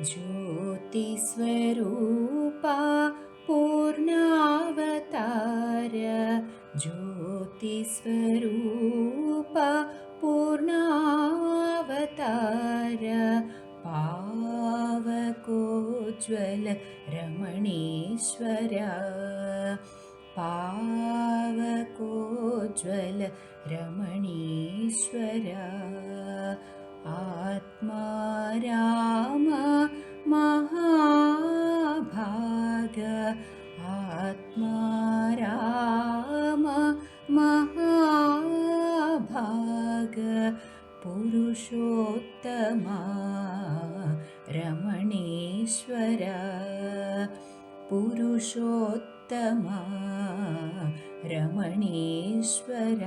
ज्योतिस्वरूपा पूर्णावतार ज्योतिस्वरूपा पूर्णावतार पावकोज्ज्वल रमणीश्वर पावकोज्ज्वल रमणीश्वर आत्मा राम महाभाग आत्मा राम महाभाग पुरुषोत्तमा रमणीश्वर पुरुषोत्तमा रमणीश्वर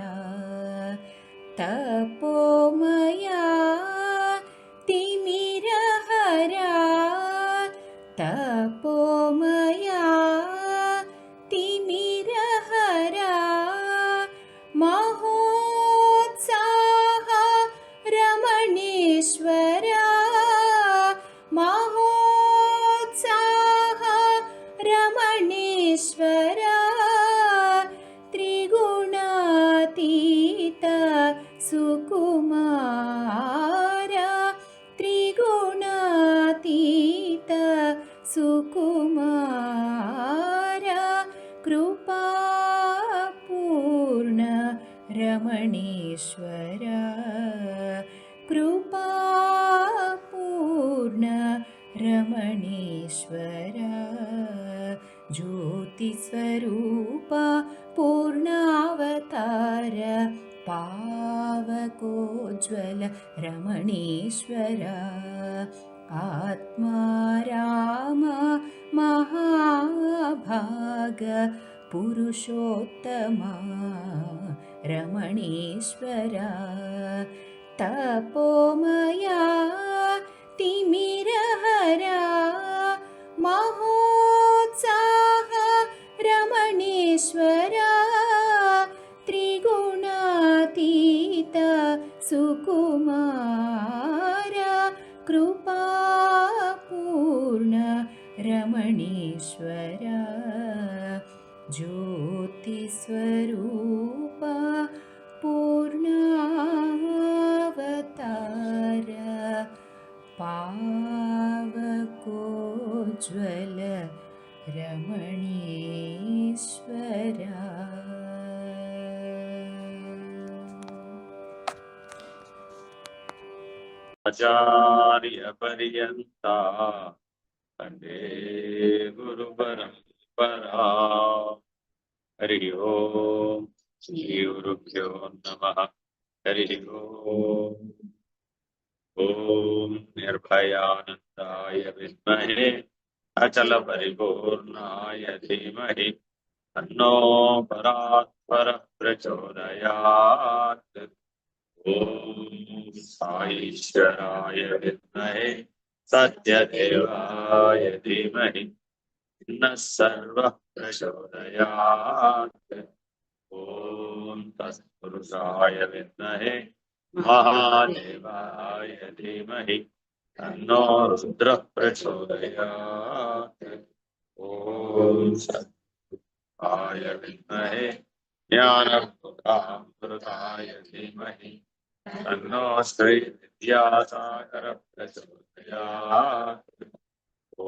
तपोमया तिमिरहरा तपोमया तिमिरहरा महोत्साह रमणीश्वर महोत्साह रमणीश्वर त्रिगुणातीत सुकुमार त्रिगुणातीत सुकुमार कृपापूर्ण रमणीश्वर कृपापूर्ण रमणीश्वर ज्योतिस्वरूपा पूर्णावतार पावकोज्ज्वल रमणीश्वर आत्मा राम महाभाग पुरुषोत्तमा रमणीश्वर तपोमया तिमिरहरा महोत्साह रमणीश्वर त्रिगुणातीत सुकुमार कृपापूर्ण रमणीश्वर ज्योतिस्वरूपा पूर्णावतार पावकोज्ज्वल रमणीश्वर आचार्यपर्यन्ता वन्दे गुरुपरम्परा हरि ओम् श्रीगुरुभ्यो नमः हरि ओम् ॐ निर्भयानन्दाय विद्महे अचलपरिपूर्णाय धीमहि तन्नो परात्परः प्रचोदयात् ॐ साईश्वराय विद्महे सत्यदेवाय धीमहि तन्नः सर्वः प्रचोदयात् ॐ तत्पुरुषाय विद्महे महादेवाय धीमहि तन्नो रुद्रः प्रचोदयात् ॐ सत्पुरुषाय विद्महे ज्ञानप्रदाय धीमहि तन्नो श्री विद्यासागरः प्रचोदयात् ॐ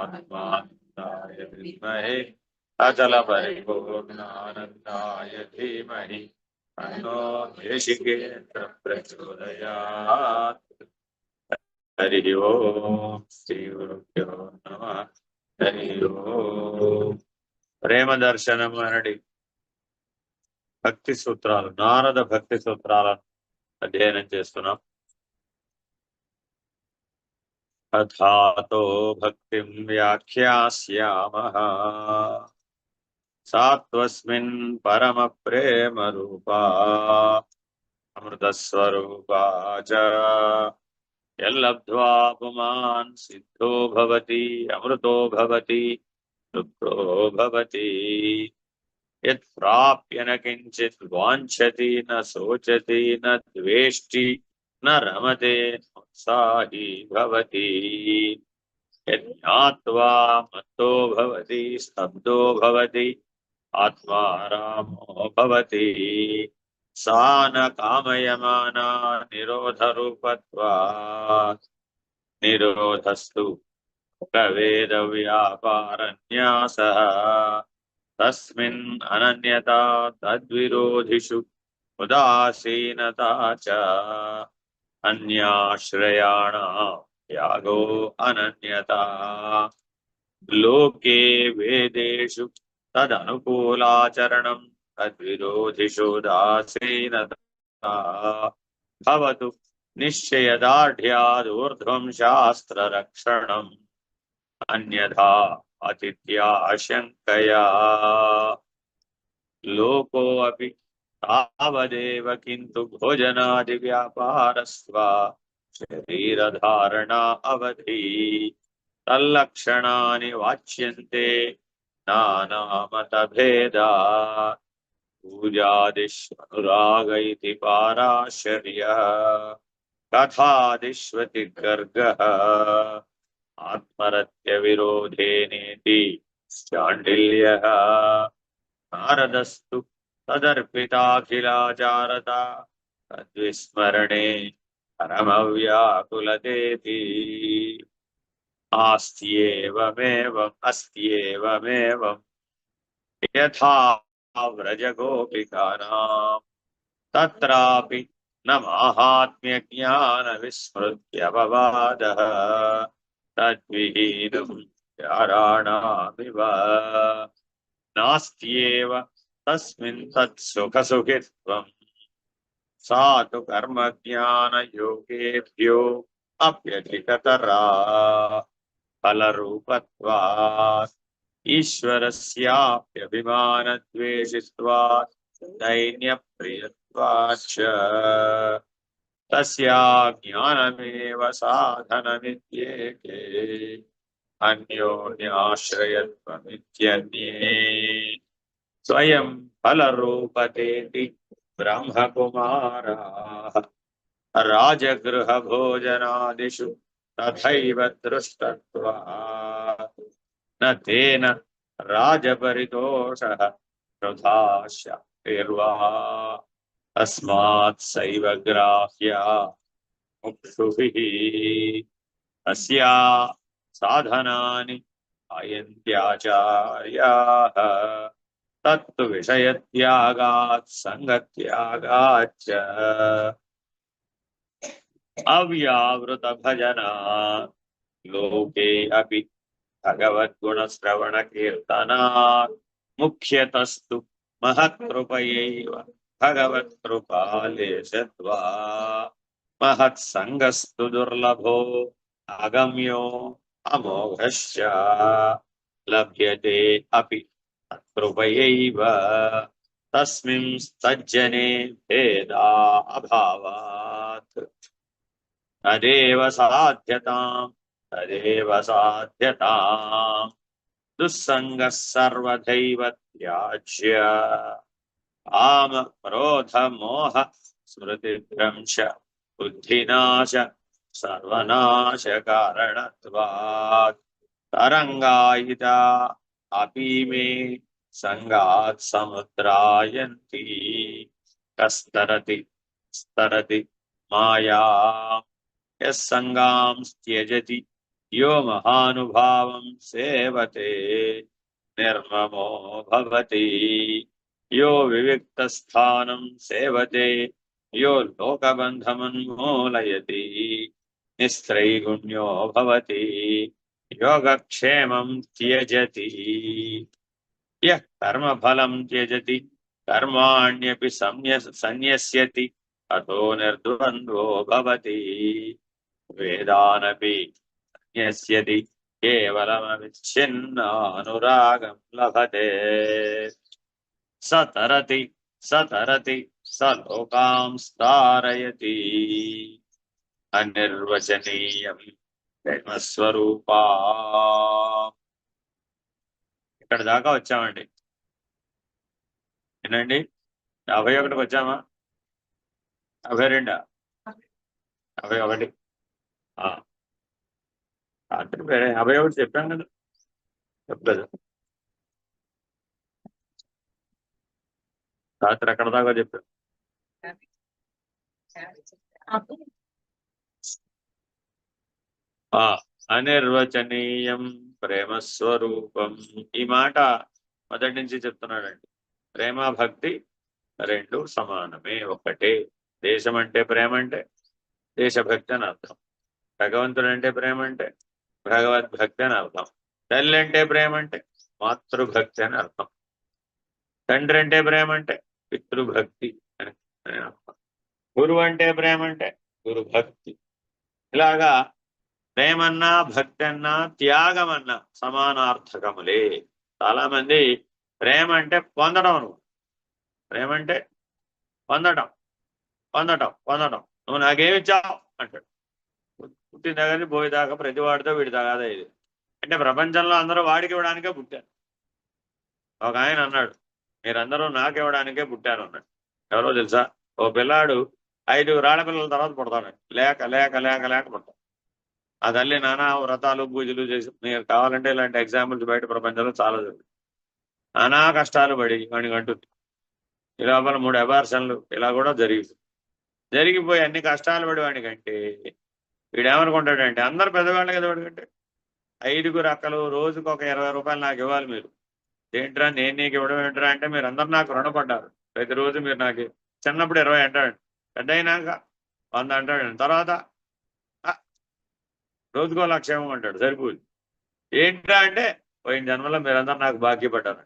आत्मानन्दाय विद्महे अचलपरिपूर्णानन्दाय धीमहि तन्नो देशिकेन्द्रः प्रचोदयात् हरि ओम् श्रीगुरुभ्यो नमः हरि ओम् ప్రేమ దర్శనం అనడి భక్తి సూత్రాలు నారద భక్తి సూత్రాలను అధ్యయనం చేస్తున్నాం. అథాతో భక్తిం వ్యాఖ్యాస్యామః సాత్వస్మిన్ పరమ ప్రేమ రూపా అమృత స్వరూపా చ యల్లబ్ధ్వా పుమాన్ సిద్ధో భవతి అమృతో భవతి తృప్తో భవతి యత్ ప్రాప్య న కించిత్ వాంఛతి న శోచతి న ద్వేష్టి న రమతే सा हि भवति यज्ञात्वा मत्तो भवति स्तब्धो भवति आत्मा रामो भवति सा न कामयमाना निरोधरूपत्वात् निरोधस्तु प्रवेदव्यापारन्यासः तस्मिन् अनन्यता तद्विरोधिषु उदासीनता च अन्याश्रयाणां त्यागो अनन्यता लोके वेदेषु तदनुकूलाचरणं तद्विरोधिषु उदासीनता भवतु निश्चयदार्ढ्यादूर्ध्वं शास्त्ररक्षणम् अन्यथा अतिथ्याशङ्कया लोकोऽपि तावदेव किन्तु भोजनादिव्यापारस्वा शरीरधारणा अवधि तल्लक्षणानि वाच्यन्ते नानामतभेदा पूजादिष्वनुराग इति पाराशर्यः कथादिष्वति गर्गः आत्मरत्यविरोधेनेति शाण्डिल्यः नारदस्तु तदर्पिताखिलाचारता तद्विस्मरणे परमव्याकुलतेति अस्त्येवमेवं यथा व्रजगोपिकानां तत्रापि न माहात्म्यज्ञानविस्मृत्यपवादः तद्विहीनं चाराणामिव नास्त्येव तस्मिन् तत्सुखसुखित्वं सा तु कर्मज्ञानयोगेभ्यो अप्यधिकतरा फलरूपत्वात् ईश्वरस्याप्यभिमानद्वेषित्वात् दैन्यप्रियत्वाच्च तस्या ज्ञानमेव साधनमित्येके अन्योन्याश्रयत्वमित्यन्ये स्वयं फलरूपतेति ब्रह्मकुमाराः राजगृहभोजनादिषु तथैव दृष्टत्वात् न तेन राजपरितोषः वृथा शक्तिर्वा तस्मात् सैव ग्राह्या मुक्षुभिः अस्या साधनानि आयन्त्याचार्याः तत्तु विषयत्यागात् सङ्गत्यागाच्च अव्यावृतभजनात् लोके अपि भगवद्गुणश्रवणकीर्तनात् मुख्यतस्तु महत्कृपयैव भगवत्कृपालेशत्वा महत्सङ्गस्तु दुर्लभो अगम्यो अमोघश्च लभ्यते अपि तत्कृपयैव तस्मिंस्तज्जने भेदा अभावात् तदेव साध्यताम् दुस्सङ्गः सर्वथैव त्याज्य काम क्रोध मोह स्मृतिभ्रंश बुद्धिनाश सर्वनाश कारणत्वात् तरंगायिता अपि मे संगात् समुद्रायन्ति कस्तरति स्तरति माया यस्संगां त्यजति यो महानुभावं सेवते निर्ममो भवति यो विविक्तस्थानं सेवते यो लोकबन्धमन्मूलयति निस्त्रैगुण्यो भवति योगक्षेमं त्यजति यः कर्मफलं त्यजति कर्माण्यपि संन्यस्यति अतो निर्द्वन्द्वो भवति वेदानपि संन्यस्यति केवलमविच्छिन्नानुरागं लभते सतरति स लोकांस्तारयति अनिर्वचनीयं ప్రేమస్వరూపా. ఇక్కడ దాకా వచ్చామండి. ఏనండి 51కి వచ్చామా? 52, 51. ఆ, రాత్రి వేరే 51 చెప్పాను కదా, చెప్పలేదు. రాత్రి ఎక్కడ దాకా చెప్పాను. ఆ అనిర్వచనీయం ప్రేమ స్వరూపం. ఈ మాట మొదటి నుంచి చెప్తున్నాడండి. ప్రేమ భక్తి రెండు సమానమే, ఒకటే. దేశం అంటే ప్రేమ అంటే దేశభక్తి అని అర్థం. భగవంతుడు అంటే ప్రేమ అంటే భగవద్భక్తి అని అర్థం. తల్లి అంటే ప్రేమ అంటే మాతృభక్తి అని అర్థం. తండ్రి అంటే ప్రేమ అంటే పితృభక్తి అని అర్థం. గురువు అంటే ప్రేమ అంటే గురుభక్తి. ఇలాగా ప్రేమన్నా భక్తి అన్నా త్యాగం అన్నా సమానార్థకములే. చాలా మంది ప్రేమ అంటే పొందడం నువ్వు, ప్రేమ అంటే పొందడం పొందడం పొందడం. నువ్వు నాకేమిచ్చావు అంటాడు. పుట్టిన దగ్గర పోయేదాకా ప్రతి వాడితో వీడి దాకా ఇది. అంటే ప్రపంచంలో అందరూ వాడికి ఇవ్వడానికే పుట్టారు. ఒక ఆయన అన్నాడు, మీరందరూ నాకు ఇవ్వడానికే పుట్టారు అన్నాడు. ఎవరో తెలుసా? ఓ పిల్లాడు 5 ఆడపిల్లల తర్వాత పుడతాడు, లేక లేక లేక లేక పుడతాడు. ఆ తల్లి నానా వ్రతాలు పూజలు చేసి, మీరు కావాలంటే ఇలాంటి ఎగ్జాంపుల్స్ బయట ప్రపంచంలో చాలా జరుగుతుంది. నానా కష్టాలు పడి వాడికి అంటుంది. ఈ లోపల 3 అబార్షన్లు ఇలా కూడా జరిగిపోయి అన్ని కష్టాలు పడి వాడికంటే వీడేమనుకుంటాడంటే, అందరు పెద్దవాళ్ళే కదా వాడికంటే, 5 అక్కలు రోజుకు ఒక 20 రూపాయలు నాకు ఇవ్వాలి మీరు. ఏంట్రా నేను నీకు ఇవ్వడం ఏంట్రా అంటే, మీరు అందరు నాకు రుణపడ్డారు. ప్రతిరోజు మీరు నాకు చిన్నప్పుడు 20 అంటాడు, పెద్ద అయినాక 100 అంటాడు, తర్వాత రోజుకో 1,00,000 ఇవ్వమంటాడు. సరిపోదు. ఏంట్రా అంటే, పోయిన జన్మలో మీరందరూ నాకు బాకీపడ్డారు.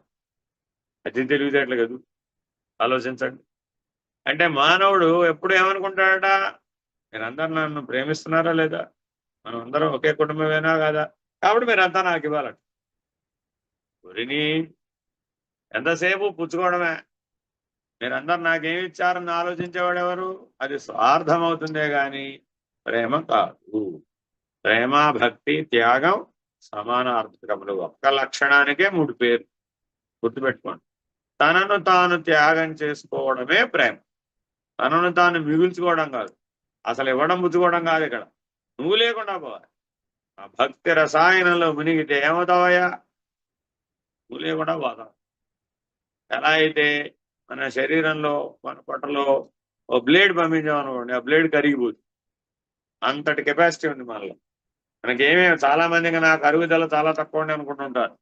అది తెలివితేటలు కదా, ఆలోచించండి. అంటే మానవుడు ఎప్పుడు ఏమనుకుంటాడట, మీరందరూ నన్ను ప్రేమిస్తున్నారా లేదా, మనం అందరం ఒకే కుటుంబమేనా కాదా, కాబట్టి మీరంతా నాకు ఇవ్వాలంట. గురిని ఎంతసేపు పుచ్చుకోవడమే. మీరందరు నాకేమి ఇచ్చారని ఆలోచించేవాడు ఎవరు? అది స్వార్థం అవుతుందే గాని ప్రేమ కాదు. ప్రేమ భక్తి త్యాగం సమానార్థకములు. ఒక్క లక్షణానికే 3 పేర్లు, గుర్తుపెట్టుకోండి. తనను తాను త్యాగం చేసుకోవడమే ప్రేమ. తనను తాను మిగుల్చుకోవడం కాదు, అసలు ఇవ్వడం పుచ్చుకోవడం కాదు. ఇక్కడ నువ్వు లేకుండా పోవాలి. ఆ భక్తి రసాయనంలో మునిగితే ఏమవుతావయ్యా? నువ్వు లేకుండా పోతావు. ఎలా అయితే మన శరీరంలో మన పొట్టలో ఓ బ్లేడ్ పంపించామనుకోండి, ఆ బ్లేడ్ కరిగిపోతుంది. అంతటి కెపాసిటీ ఉంది మనలో. మనకేమేమి చాలా మందికి నాకు అరుగుదల చాలా తక్కువ ఉండి అనుకుంటుంటారు.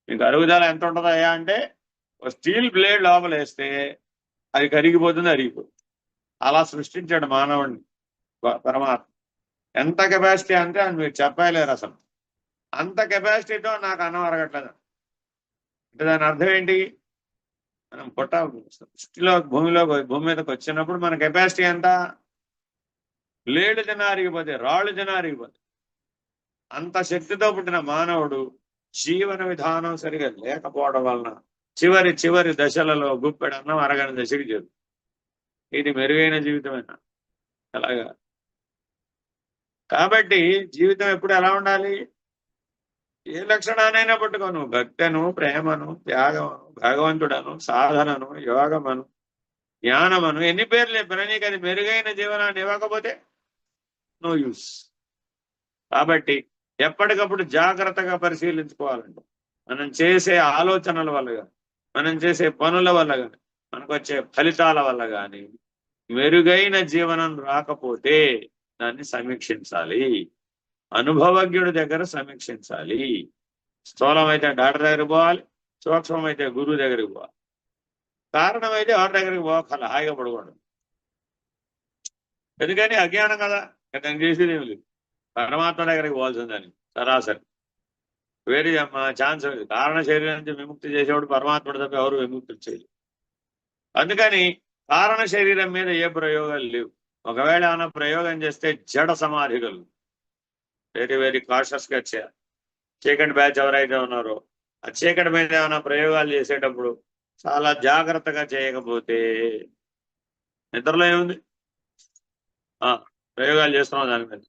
మీకు అరుగుదల ఎంత ఉంటుందయ్యా అంటే, ఒక స్టీల్ బ్లేడ్ లోపల వేస్తే అది కరిగిపోతుంది, అరిగిపోతుంది. అలా సృష్టించాడు మానవుడిని పరమాత్మ. ఎంత కెపాసిటీ అంటే అది మీరు చెప్పలేరు అసలు. అంత కెపాసిటీతో నాకు అన్నం అరగట్లేదు అంటే దాని అర్థం ఏంటి? మనం సృష్టిలో భూమి మీదకి వచ్చినప్పుడు మన కెపాసిటీ ఎంత? బ్లేడ్ తిన అరిగిపోతే, రాళ్ళు తిన అరిగిపోతే. అంత శక్తితో పుట్టిన మానవుడు జీవన విధానం సరిగా లేకపోవడం వలన చివరి దశలలో గుప్పెడన్నం అరగని దశకి చేరు. ఇది మెరుగైన జీవితమేనా? అలాగా. కాబట్టి జీవితం ఎప్పుడు ఎలా ఉండాలి? ఏ లక్షణానైనా పట్టుకోను, భక్తను, ప్రేమను, త్యాగమను, భగవంతుడను, సాధనను, యోగమను, జ్ఞానమను, ఎన్ని పేర్లు చెప్పినా నీకు అది మెరుగైన జీవనాన్ని ఇవ్వకపోతే నో యూస్. కాబట్టి ఎప్పటికప్పుడు జాగ్రత్తగా పరిశీలించుకోవాలండి. మనం చేసే ఆలోచనల వల్ల కానీ, మనం చేసే పనుల వల్ల కానీ, మనకు వచ్చే ఫలితాల వల్ల కానీ మెరుగైన జీవనం రాకపోతే దాన్ని సమీక్షించాలి. అనుభవజ్ఞుడి దగ్గర సమీక్షించాలి. స్థూలమైతే డాక్టర్ దగ్గరికి పోవాలి, సూక్ష్మమైతే గురువు దగ్గరికి పోవాలి. కారణమైతే ఎవరి దగ్గరికి పోకల, హాయిగా పడుకోండి. ఎందుకని అజ్ఞానం కదా, నేను చేసేది ఏమి లేదు. పరమాత్మ దగ్గరికి పోవాల్సిందని సరాసరి వేరే ఛాన్స్ లేదు. కారణ శరీరం నుంచి విముక్తి చేసేవాడు పరమాత్ముడు తప్ప ఎవరు విముక్తి చేయలేదు. అందుకని కారణ శరీరం మీద ఏ ప్రయోగాలు లేవు. ఒకవేళ ఏమైనా ప్రయోగం చేస్తే జడ సమాధి కలుగు. వెరీ కాషస్గా చేయాలి. చీకటి బ్యాచ్ ఎవరైతే ఉన్నారో ఆ చీకటి మీద ఏమైనా ప్రయోగాలు చేసేటప్పుడు చాలా జాగ్రత్తగా చేయకపోతే, నిద్రలో ఏముంది ప్రయోగాలు చేస్తున్నాం దాని మీద,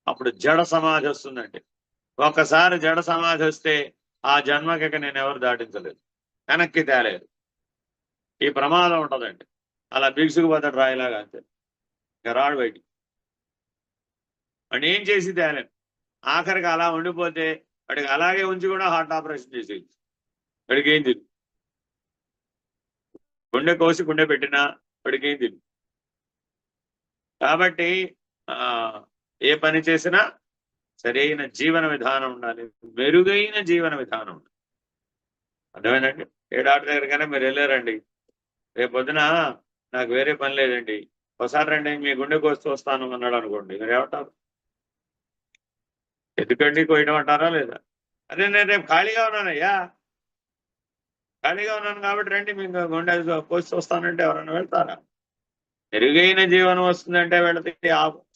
అప్పుడు జడ సమాధి వస్తుందండి. ఒకసారి జడ సమాధి వస్తే ఆ జన్మకి నేను ఎవరు దాటించలేదు, వెనక్కి తేలేదు. ఈ ప్రమాదం ఉంటుందండి. అలా బిగుసుకుపోతాడు రాయిలాగా, అంతే, ఇంకా రాడు బయటికి. వాడిని ఏం చేసి తేలేం. ఆఖరికి అలా ఉండిపోతే వాడికి అలాగే ఉంచి కూడా హార్ట్ ఆపరేషన్ చేసేయచ్చు. వాడికి ఏం తెలియదు. గుండె కోసి గుండె పెట్టినా వాడికి ఏం తెలియదు. కాబట్టి ఏ పని చేసినా సరైన జీవన విధానం ఉండాలి, మెరుగైన జీవన విధానం ఉండాలి. అర్థమైందండి? ఏ డాక్టర్ దగ్గరికైనా మీరు వెళ్ళారండి, రేపు పొద్దున నాకు వేరే పని లేదండి, ఒకసారి రండి మీ గుండె కోసి వస్తాను అన్నాడు అనుకోండి, మీరు ఏమంటారు? ఎందుకండి కోయడం అంటారా లేదా? అదే నేను రేపు ఖాళీగా ఉన్నానయ్యా, ఖాళీగా ఉన్నాను కాబట్టి రండి మీకు గుండె కోసి వస్తానంటే ఎవరైనా వెళ్తారా? మెరుగైన జీవనం వస్తుందంటే వెళితే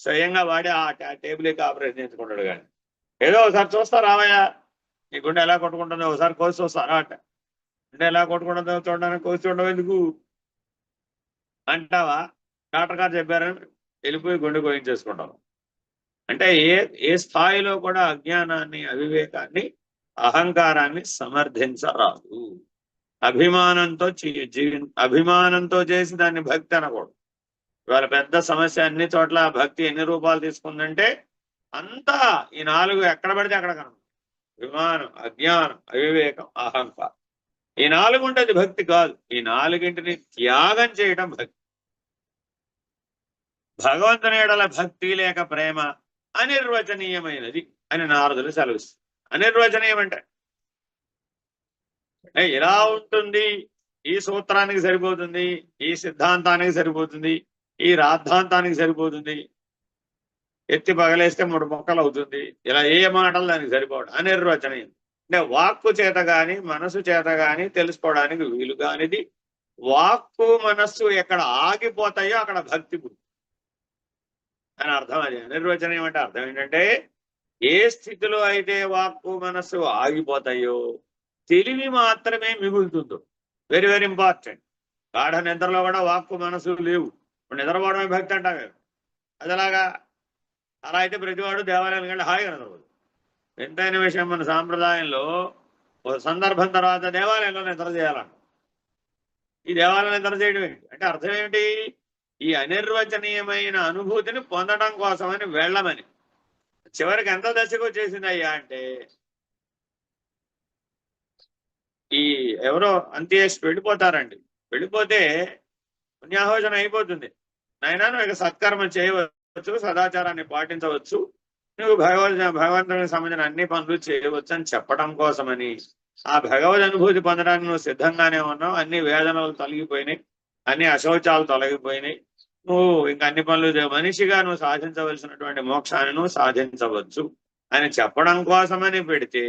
స్వయంగా వాడి ఆ టేబుల్కి ఆపరేషన్ చేసుకుంటాడు. కానీ ఏదో ఒకసారి చూస్తా రావయ్యా నీ గుండె ఎలా కొట్టుకుంటుందో ఒకసారి కోసి వస్తారా అంట. గుండె ఎలా కొట్టుకుంటుందో చూడడానికి కోసి చూడడం ఎందుకు అంటావా? డాక్టర్ గారు చెప్పారని వెళ్ళిపోయి గుండె కోయించేసుకుంటాం. అంటే ఏ స్థాయిలో కూడా అజ్ఞానాన్ని, అవివేకాన్ని, అహంకారాన్ని సమర్థించరాదు. అభిమానంతో చేసి దాన్ని భక్తి అనకూడదు. ఇవాళ పెద్ద సమస్య, అన్ని చోట్ల భక్తి ఎన్ని రూపాలు తీసుకుందంటే అంతా ఈ 4 ఎక్కడ పడితే అక్కడ కనబడుతుంది. అభిమానం, అజ్ఞానం, అవివేకం, అహంకారం. ఈ 4 ఉండేది భక్తి కాదు. ఈ 4ంటిని త్యాగం చేయడం భక్తి. భగవంతుని ఎడల భక్తి లేక ప్రేమ అనిర్వచనీయమైనది అని నారదులు సెలవిస్తారు. అనిర్వచనీయం అంటే ఇలా ఉంటుంది, ఈ సూత్రానికి సరిపోతుంది, ఈ సిద్ధాంతానికి సరిపోతుంది, ఈ రాద్ధాంతానికి సరిపోతుంది, ఎత్తి పగలేస్తే 3 మొక్కలు అవుతుంది, ఇలా ఏ మాటలు దానికి సరిపోవడం అనిర్వచనీయం. అంటే వాక్కు చేత గాని మనసు చేత గాని తెలుసుకోవడానికి వీలు కానిది. వాక్కు మనస్సు ఎక్కడ ఆగిపోతాయో అక్కడ భక్తి పుడుతుంది అని అర్థం. అది అనిర్వచనీయం అంటే అర్థం ఏంటంటే ఏ స్థితిలో అయితే వాక్కు మనస్సు ఆగిపోతాయో తెలివి మాత్రమే మిగులుతుందో. Very very important. గాఢ నిద్రలో కూడా వాక్కు మనసు లేవు, నిద్రపోవడమే భక్తి అంటామే. అదిలాగా అలా అయితే ప్రతివాడు దేవాలయానికి వెళ్ళి హాయిగా నిద్రపోదు. ఎంతైన విషయం, మన సాంప్రదాయంలో ఒక సందర్భం తర్వాత దేవాలయంలో నిద్ర చేయాలంట. ఈ దేవాలయం నిద్ర చేయడం ఏంటి అంటే అర్థం ఏమిటి? ఈ అనిర్వచనీయమైన అనుభూతిని పొందడం కోసమని వెళ్ళమని. చివరికి ఎంత దశకు వచ్చేసింది అయ్యా అంటే ఈ ఎవరో అంత్యేసి వెళ్ళిపోతారండి. వెళ్ళిపోతే పుణ్యాహోజనం అయిపోతుంది. నాయనా నువ్వు ఇక సత్కర్మ చేయవచ్చు, సదాచారాన్ని పాటించవచ్చు, నువ్వు భగవంతునికి సంబంధించిన అన్ని పనులు చేయవచ్చు అని చెప్పడం కోసమని, ఆ భగవద్ అనుభూతి పొందడానికి నువ్వు సిద్ధంగానే ఉన్నావు, అన్ని వేదనలు తొలగిపోయినాయి, అన్ని అశౌచాలు తొలగిపోయినాయి, నువ్వు ఇంకా అన్ని పనులు మనిషిగా నువ్వు సాధించవలసినటువంటి మోక్షాన్ని నువ్వు సాధించవచ్చు అని చెప్పడం కోసమని పెడితే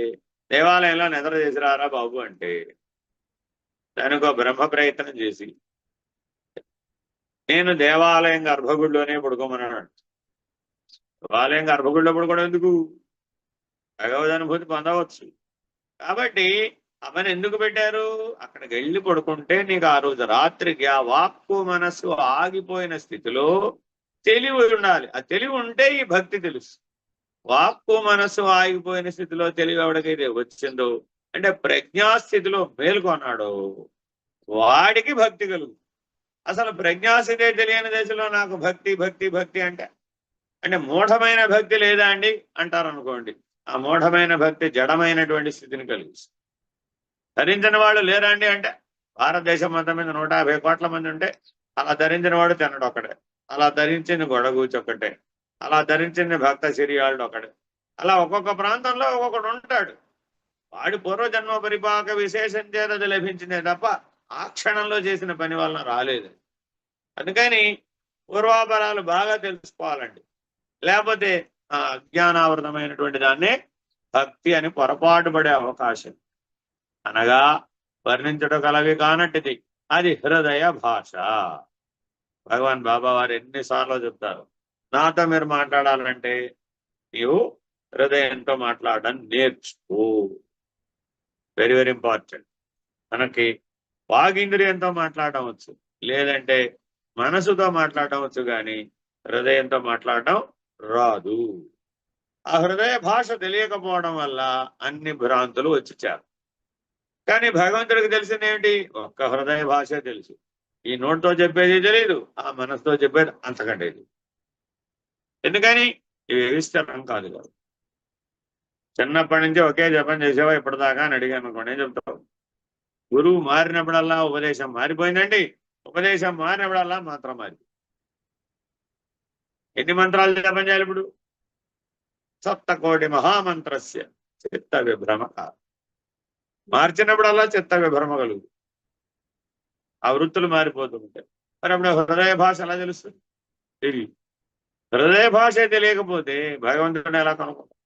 దేవాలయంలో నిద్ర చేసిరారా బాబు అంటే దానికో బ్రహ్మ ప్రయత్నం చేసి నేను దేవాలయం గర్భగుడిలోనే పడుకోమన్నాడు. దేవాలయం గర్భగుడిలో పడుకోవడం ఎందుకు? భగవద్ అనుభూతి పొందవచ్చు. కాబట్టి అవన్నీ ఎందుకు పెట్టారు? అక్కడికి వెళ్ళి పడుకుంటే నీకు ఆ రోజు రాత్రికి ఆ వాక్కు మనస్సు ఆగిపోయిన స్థితిలో తెలివి ఉండాలి. ఆ తెలివి ఉంటే ఈ భక్తి తెలుసు. వాక్కు మనస్సు ఆగిపోయిన స్థితిలో తెలివి ఎవడికైతే వచ్చిందో అంటే ప్రజ్ఞాస్థితిలో మేల్కొన్నాడో వాడికి భక్తి కలుగు. అసలు ప్రజ్ఞాస్థితే తెలియని దశలో నాకు భక్తి భక్తి భక్తి అంటే మూఢమైన భక్తి లేదా అండి అంటారు అనుకోండి. ఆ మూఢమైన భక్తి జడమైనటువంటి స్థితిని కలిగిస్తుంది. ధరించిన వాళ్ళు లేరా అండి అంటే భారతదేశం మొత్తం మీద 150 కోట్ల మంది ఉంటే అలా ధరించిన వాడు తినడు ఒకటే, అలా ధరించింది గొడగూచి ఒకటే, అలా ధరించింది భక్త సిరియాళ్ళు ఒకటే, అలా ఒక్కొక్క ప్రాంతంలో ఒక్కొక్కడు ఉంటాడు. వాడి పూర్వజన్మ పరిపాక విశేషం చేత లభించిందే తప్ప ఆ క్షణంలో చేసిన పని వలన రాలేదు. అందుకని పూర్వాపరాలు బాగా తెలుసుకోవాలండి. లేకపోతే అజ్ఞానావృతమైనటువంటి దాన్నే భక్తి అని పొరపాటు పడే అవకాశం. అనగా వర్ణించడం కలవి కానట్టుది అది హృదయ భాష. భగవాన్ బాబా వారు ఎన్నిసార్లు చెప్తారు, నాతో మీరు మాట్లాడాలంటే నీవు హృదయంతో మాట్లాడడం నేర్చుకో. Very very important. మనకి వాగింద్రియంతో మాట్లాడడం వచ్చు, లేదంటే మనసుతో మాట్లాడడం వచ్చు, కానీ హృదయంతో మాట్లాడడం రాదు. ఆ హృదయ భాష తెలియకపోవడం వల్ల అన్ని భ్రాంతులు వచ్చేచారు. కానీ భగవంతుడికి తెలిసిందేమిటి? ఒక్క హృదయ భాష తెలుసు. ఈ నోటితో చెప్పేది తెలియదు, ఆ మనసుతో చెప్పేది అంతకంటే. ఎందుకని? ఇవి స్థిరం కాదు కాదు. చిన్నప్పటి నుంచి ఒకే జపం చేసేవా ఇప్పటిదాకా అని అడిగాను అనుకోండి, ఏం చెప్తావు? గురువు మారినప్పుడల్లా ఉపదేశం మారిపోయిందండి, ఉపదేశం మారినప్పుడల్లా మంత్రం మారి. ఎన్ని మంత్రాలు జపం చేయాలి ఇప్పుడు? సప్తకోటి మహామంత్రస్య చిత్త విభ్రమ. మార్చినప్పుడల్లా చిత్త విభ్రమ కలుగు, ఆ వృత్తులు మారిపోతూ ఉంటాయి. మరి అప్పుడు హృదయ భాష ఎలా తెలుస్తుంది? తెలియదు. హృదయ భాష తెలియకపోతే భగవంతుడిని ఎలా కనుక్కుంటాం?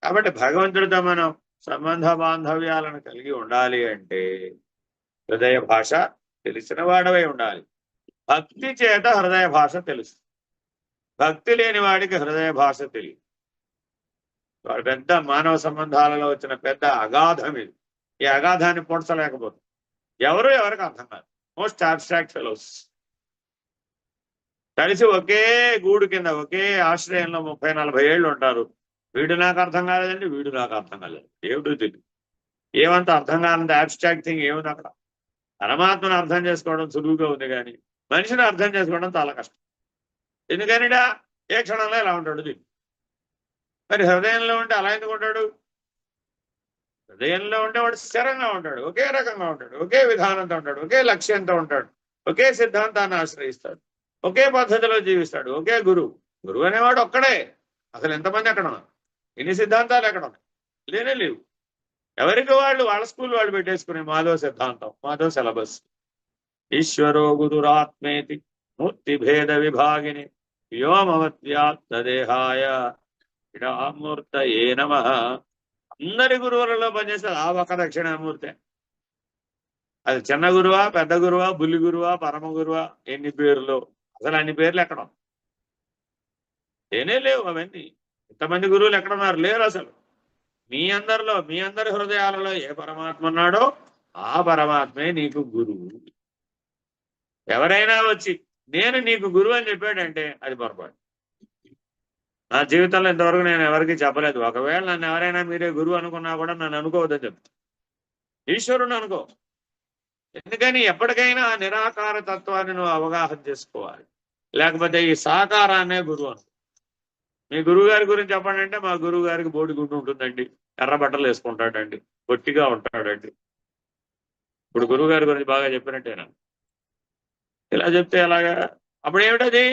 కాబట్టి భగవంతుడితో మనం సంబంధ బాంధవ్యాలను కలిగి ఉండాలి అంటే హృదయ భాష తెలిసిన వాడవై ఉండాలి. భక్తి చేత హృదయ భాష తెలుస్తుంది. భక్తి లేని వాడికి హృదయ భాష తెలియదు. వాడు పెద్ద మానవ సంబంధాలలో వచ్చిన పెద్ద అగాధం ఇది. ఈ అగాధాన్ని పొడ్చలేకపోతుంది. ఎవరికి అర్థం కాదు. మోస్ట్ అబ్స్ట్రాక్ట్ ఫెలోస్ కలిసి ఒకే గూడు కింద ఒకే ఆశ్రయంలో 30-40 ఏళ్ళు ఉంటారు. వీడు నాకు అర్థం కాలేదండి, వీడు నాకు అర్థం కాలేదు, ఏమిటో తెలియదు. ఏమంత అర్థం కాలంత అబ్స్ట్రాక్ట్ థింగ్ ఏముంది అక్కడ? పరమాత్మను అర్థం చేసుకోవడం సులువుగా ఉంది, కానీ మనిషిని అర్థం చేసుకోవడం చాలా కష్టం. ఎందుకనిడా ఏ క్షణంలో ఎలా ఉంటాడు దీన్ని. మరి హృదయంలో ఉంటే అలా ఎందుకు ఉంటాడు? హృదయంలో ఉంటే వాడు స్థిరంగా ఉంటాడు, ఒకే రకంగా ఉంటాడు, ఒకే విధానంతో ఉంటాడు, ఒకే లక్ష్యంతో ఉంటాడు, ఒకే సిద్ధాంతాన్ని ఆశ్రయిస్తాడు, ఒకే పద్ధతిలో జీవిస్తాడు, ఒకే గురువు. గురువు అనేవాడు ఒక్కడే. అసలు ఎంతమంది ఎక్కడ ఉన్నారు? ఎన్ని సిద్ధాంతాలు ఎక్కడ ఉన్నాయి? లేనే లేవు. ఎవరికి వాళ్ళు వాళ్ళ స్కూల్ వాళ్ళు పెట్టేసుకునే మాధవ సిద్ధాంతం, మాధవ సిలబస్. ఈశ్వరో గురురాత్మేతి మూర్తి భేద విభాగిని వ్యోమవత్యాప్తదేహాయ ఇడామూర్తయే నమః. అందరి గురువులలో పనిచేస్తారు ఆ ఒక్క దక్షిణామూర్తే. అది చిన్న గురువా, పెద్ద గురువా, బుల్లి గురువా, పరమ గురువా, ఎన్ని పేర్లు? అసలు అన్ని పేర్లు ఎక్కడ? ఏనే లేవు అవన్నీ. ఇంతమంది గురువులు ఎక్కడున్నారు? లేరు అసలు. మీ అందరి హృదయాలలో ఏ పరమాత్మ ఉన్నాడో ఆ పరమాత్మే నీకు గురువు. ఎవరైనా వచ్చి నేను నీకు గురువు అని చెప్పాడంటే అది పొరపాటు. నా జీవితంలో ఇంతవరకు నేను ఎవరికి చెప్పలేదు. ఒకవేళ నన్ను ఎవరైనా మీరే గురువు అనుకున్నా కూడా నన్ను అనుకోవద్దని చెప్తా. ఈశ్వరుని అనుకో. ఎందుకని ఎప్పటికైనా నిరాకార తత్వాన్ని నువ్వు అవగాహన చేసుకోవాలి. లేకపోతే ఈ సాకారాన్నే గురువు అను. మీ గురువు గారి గురించి చెప్పండి అంటే మా గురువు గారికి బోడి గుండు ఉంటుందండి, ఎర్ర బట్టలు వేసుకుంటాడండి, పొట్టిగా ఉంటాడండి. ఇప్పుడు గురువు గారి గురించి బాగా చెప్పినట్టేనా? ఇలా చెప్తే ఎలాగా? అప్పుడు ఏమిటది?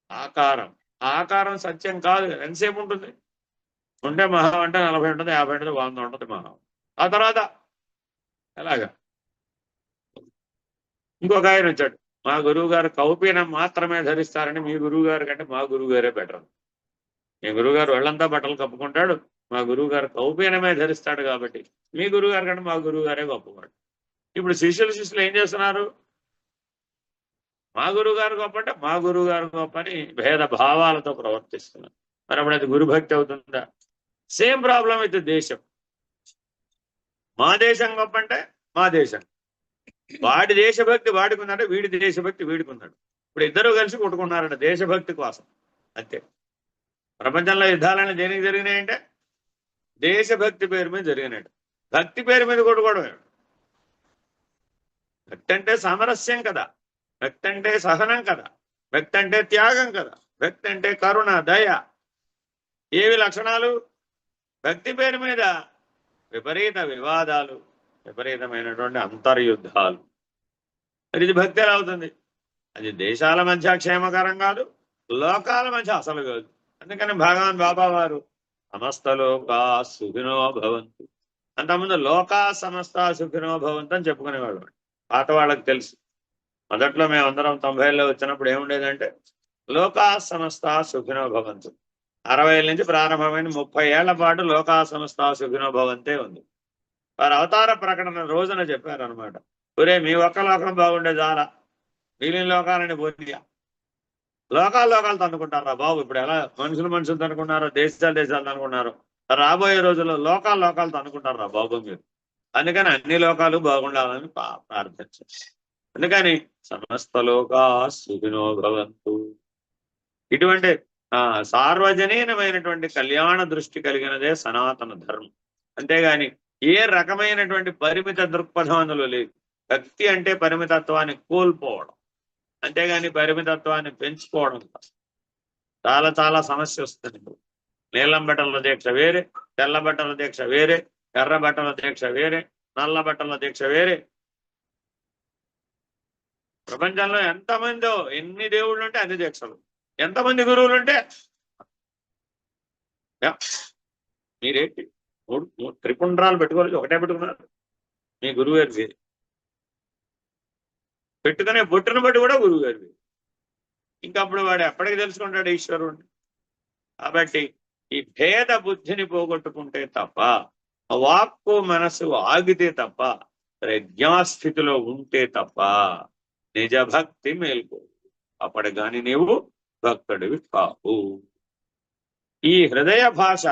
ఆకారం. ఆకారం సత్యం కాదు కదా. ఎంతసేపు ఉంటుంది? ఉంటే మహా అంటే 40 ఉంటుంది, 50 ఉంటుంది, 100 ఉంటుంది మహా. ఆ తర్వాత ఎలాగా? ఇంకొక ఆయన వచ్చాడు, మా గురువు గారు కౌపీనం మాత్రమే ధరిస్తారని. మీ గురువు గారి కంటే మా గురువు గారే బెటర్. మీ గురువు గారు ఒళ్ళంతా బట్టలు కప్పుకుంటాడు, మా గురువు గారు కౌపీనమే ధరిస్తాడు కాబట్టి మీ గురువు గారి కంటే మా గురువు గారే గొప్పవాడు. ఇప్పుడు శిష్యులు ఏం చేస్తున్నారు? మా గురువు గారు గొప్ప అంటే మా గురువు గారు గొప్ప అని భేద భావాలతో ప్రవర్తిస్తున్నారు. మరి అప్పుడు అది గురుభక్తి అవుతుందా? సేమ్ ప్రాబ్లం విత్ దేశం. మా దేశం గొప్ప అంటే మా దేశం. వాడి దేశభక్తి వాడికి ఉందంటే వీడి దేశభక్తి వీడికి ఉన్నాడు. ఇప్పుడు ఇద్దరు కలిసి కొట్టుకున్నారంట దేశభక్తి కోసం, అంతే. ప్రపంచంలో యుద్ధాలన్నీ దేనికి జరిగినాయంటే దేశభక్తి పేరు మీద జరిగినాడు. భక్తి పేరు మీద కొట్టుకోవడమే. భక్తి అంటే సామరస్యం కదా, భక్తి అంటే సహనం కదా, భక్తి అంటే త్యాగం కదా, భక్తి అంటే కరుణ, దయ. ఏవి లక్షణాలు? భక్తి పేరు మీద విపరీత వివాదాలు, విపరీతమైనటువంటి అంతర్యుద్ధాలు. మరి ఇది భక్తి ఎలా అవుతుంది? అది దేశాల మధ్య క్షేమకరం కాదు, లోకాల మధ్య అసలు కాదు. అందుకని భగవాన్ బాబా వారు సమస్త లోకా సుఖినో భవంతు, అంతకుముందు లోకా సమస్త సుఖినో భవంతు అని చెప్పుకునేవాళ్ళు. పాత వాళ్ళకి తెలుసు. మొదట్లో మేమందరం 90లో వచ్చినప్పుడు ఏముండేదంటే లోకా సమస్త సుఖినో భవంతు. 60 నుంచి ప్రారంభమైన 30 ఏళ్ల పాటు లోకా సమస్త సుఖినో భవంతే ఉంది. వారు అవతార ప్రకటన రోజున చెప్పారనమాట. ఒరే మీ ఒక్క లోకం బాగుండే చాలా, మిగిలిన లోకాలని పోనీయా. లోకాలు తన్నుకుంటారా బాబు? ఇప్పుడు ఎలా మనుషులు తనుకున్నారో, దేశాలు తనుకున్నారో, రాబోయే రోజుల్లో లోకాలు తన్నుకుంటారా బాబు మీరు. అందుకని అన్ని లోకాలు బాగుండాలని ప్రార్థించారు. అందుకని సమస్త లోకా సుఖినో భవంతు. ఇటువంటి సార్వజనీనమైనటువంటి కళ్యాణ దృష్టి కలిగినదే సనాతన ధర్మం. అంతేగాని ఏ రకమైనటువంటి పరిమిత దృక్పథం అందులో లేదు. భక్తి అంటే పరిమితత్వాన్ని కోల్పోవడం, అంతేగాని పరిమితత్వాన్ని పెంచుకోవడం కాదు. చాలా చాలా సమస్య వస్తుంది. నీలం బట్టల దీక్ష వేరే, తెల్ల బట్టల దీక్ష వేరే, ఎర్ర బట్టల దీక్ష వేరే, నల్ల బట్టల దీక్ష వేరే. ప్రపంచంలో ఎంతమందో, ఎన్ని దేవుళ్ళు ఉంటే అన్ని దీక్షలు, ఎంతమంది గురువులు ఉంటే మీరేంటి మూడు త్రిపుండ్రాలు పెట్టుకోలేదు, ఒకటే పెట్టుకున్నారు. మీ గురువు గారి పెట్టుకునే బొట్టును బట్టి కూడా గురువు గారి. ఇంకా అప్పుడు వాడు ఎప్పటికి తెలుసుకుంటాడు ఈశ్వరుణ్ణి. కాబట్టి ఈ భేద బుద్ధిని పోగొట్టుకుంటే తప్ప, వాక్కు మనసు ఆగితే తప్ప, ప్రజ్ఞాస్థితిలో ఉంటే తప్ప నిజ భక్తి మేల్కో. అప్పటి గాని నీవు భక్తుడివి కావు. ఈ హృదయ భాష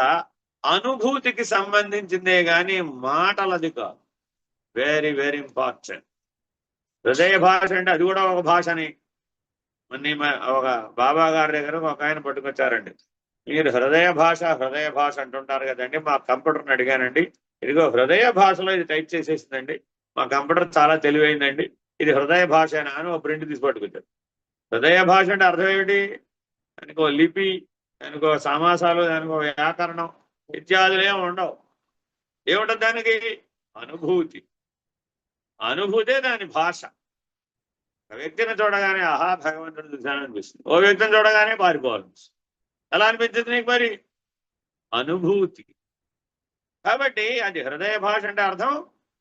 అనుభూతికి సంబంధించిందే గాని మాటలది కాదు. Very very important. హృదయ భాష అంటే అది కూడా ఒక భాషని. ఒక బాబా గారి దగ్గర ఒక ఆయన పట్టుకొచ్చారండి. మీరు హృదయ భాష అంటుంటారు కదండి, మా కంప్యూటర్ని అడిగానండి, ఇదిగో హృదయ భాషలో ఇది టైప్ చేసేసిందండి, మా కంప్యూటర్ చాలా తెలివైందండి, ఇది హృదయ భాష అని ఒక ప్రింట్ తీసి పట్టుకొచ్చారు. హృదయ భాష అంటే అర్థం ఏమిటి? దానికో లిపి, దానికో సమాసాలు, దానికో వ్యాకరణం ఇత్యాదులు ఏమి ఉండవు. ఏముంటుంది దానికి? అనుభూతి. అనుభూతే దాని భాష. ఒక వ్యక్తిని చూడగానే ఆహా భగవంతుడు చూశాను అనిపిస్తుంది, ఓ వ్యక్తిని చూడగానే పారిపోవాలనిపిస్తుంది. ఎలా అనిపించింది నీకు? మరి అనుభూతి. కాబట్టి అది హృదయ భాష అంటే అర్థం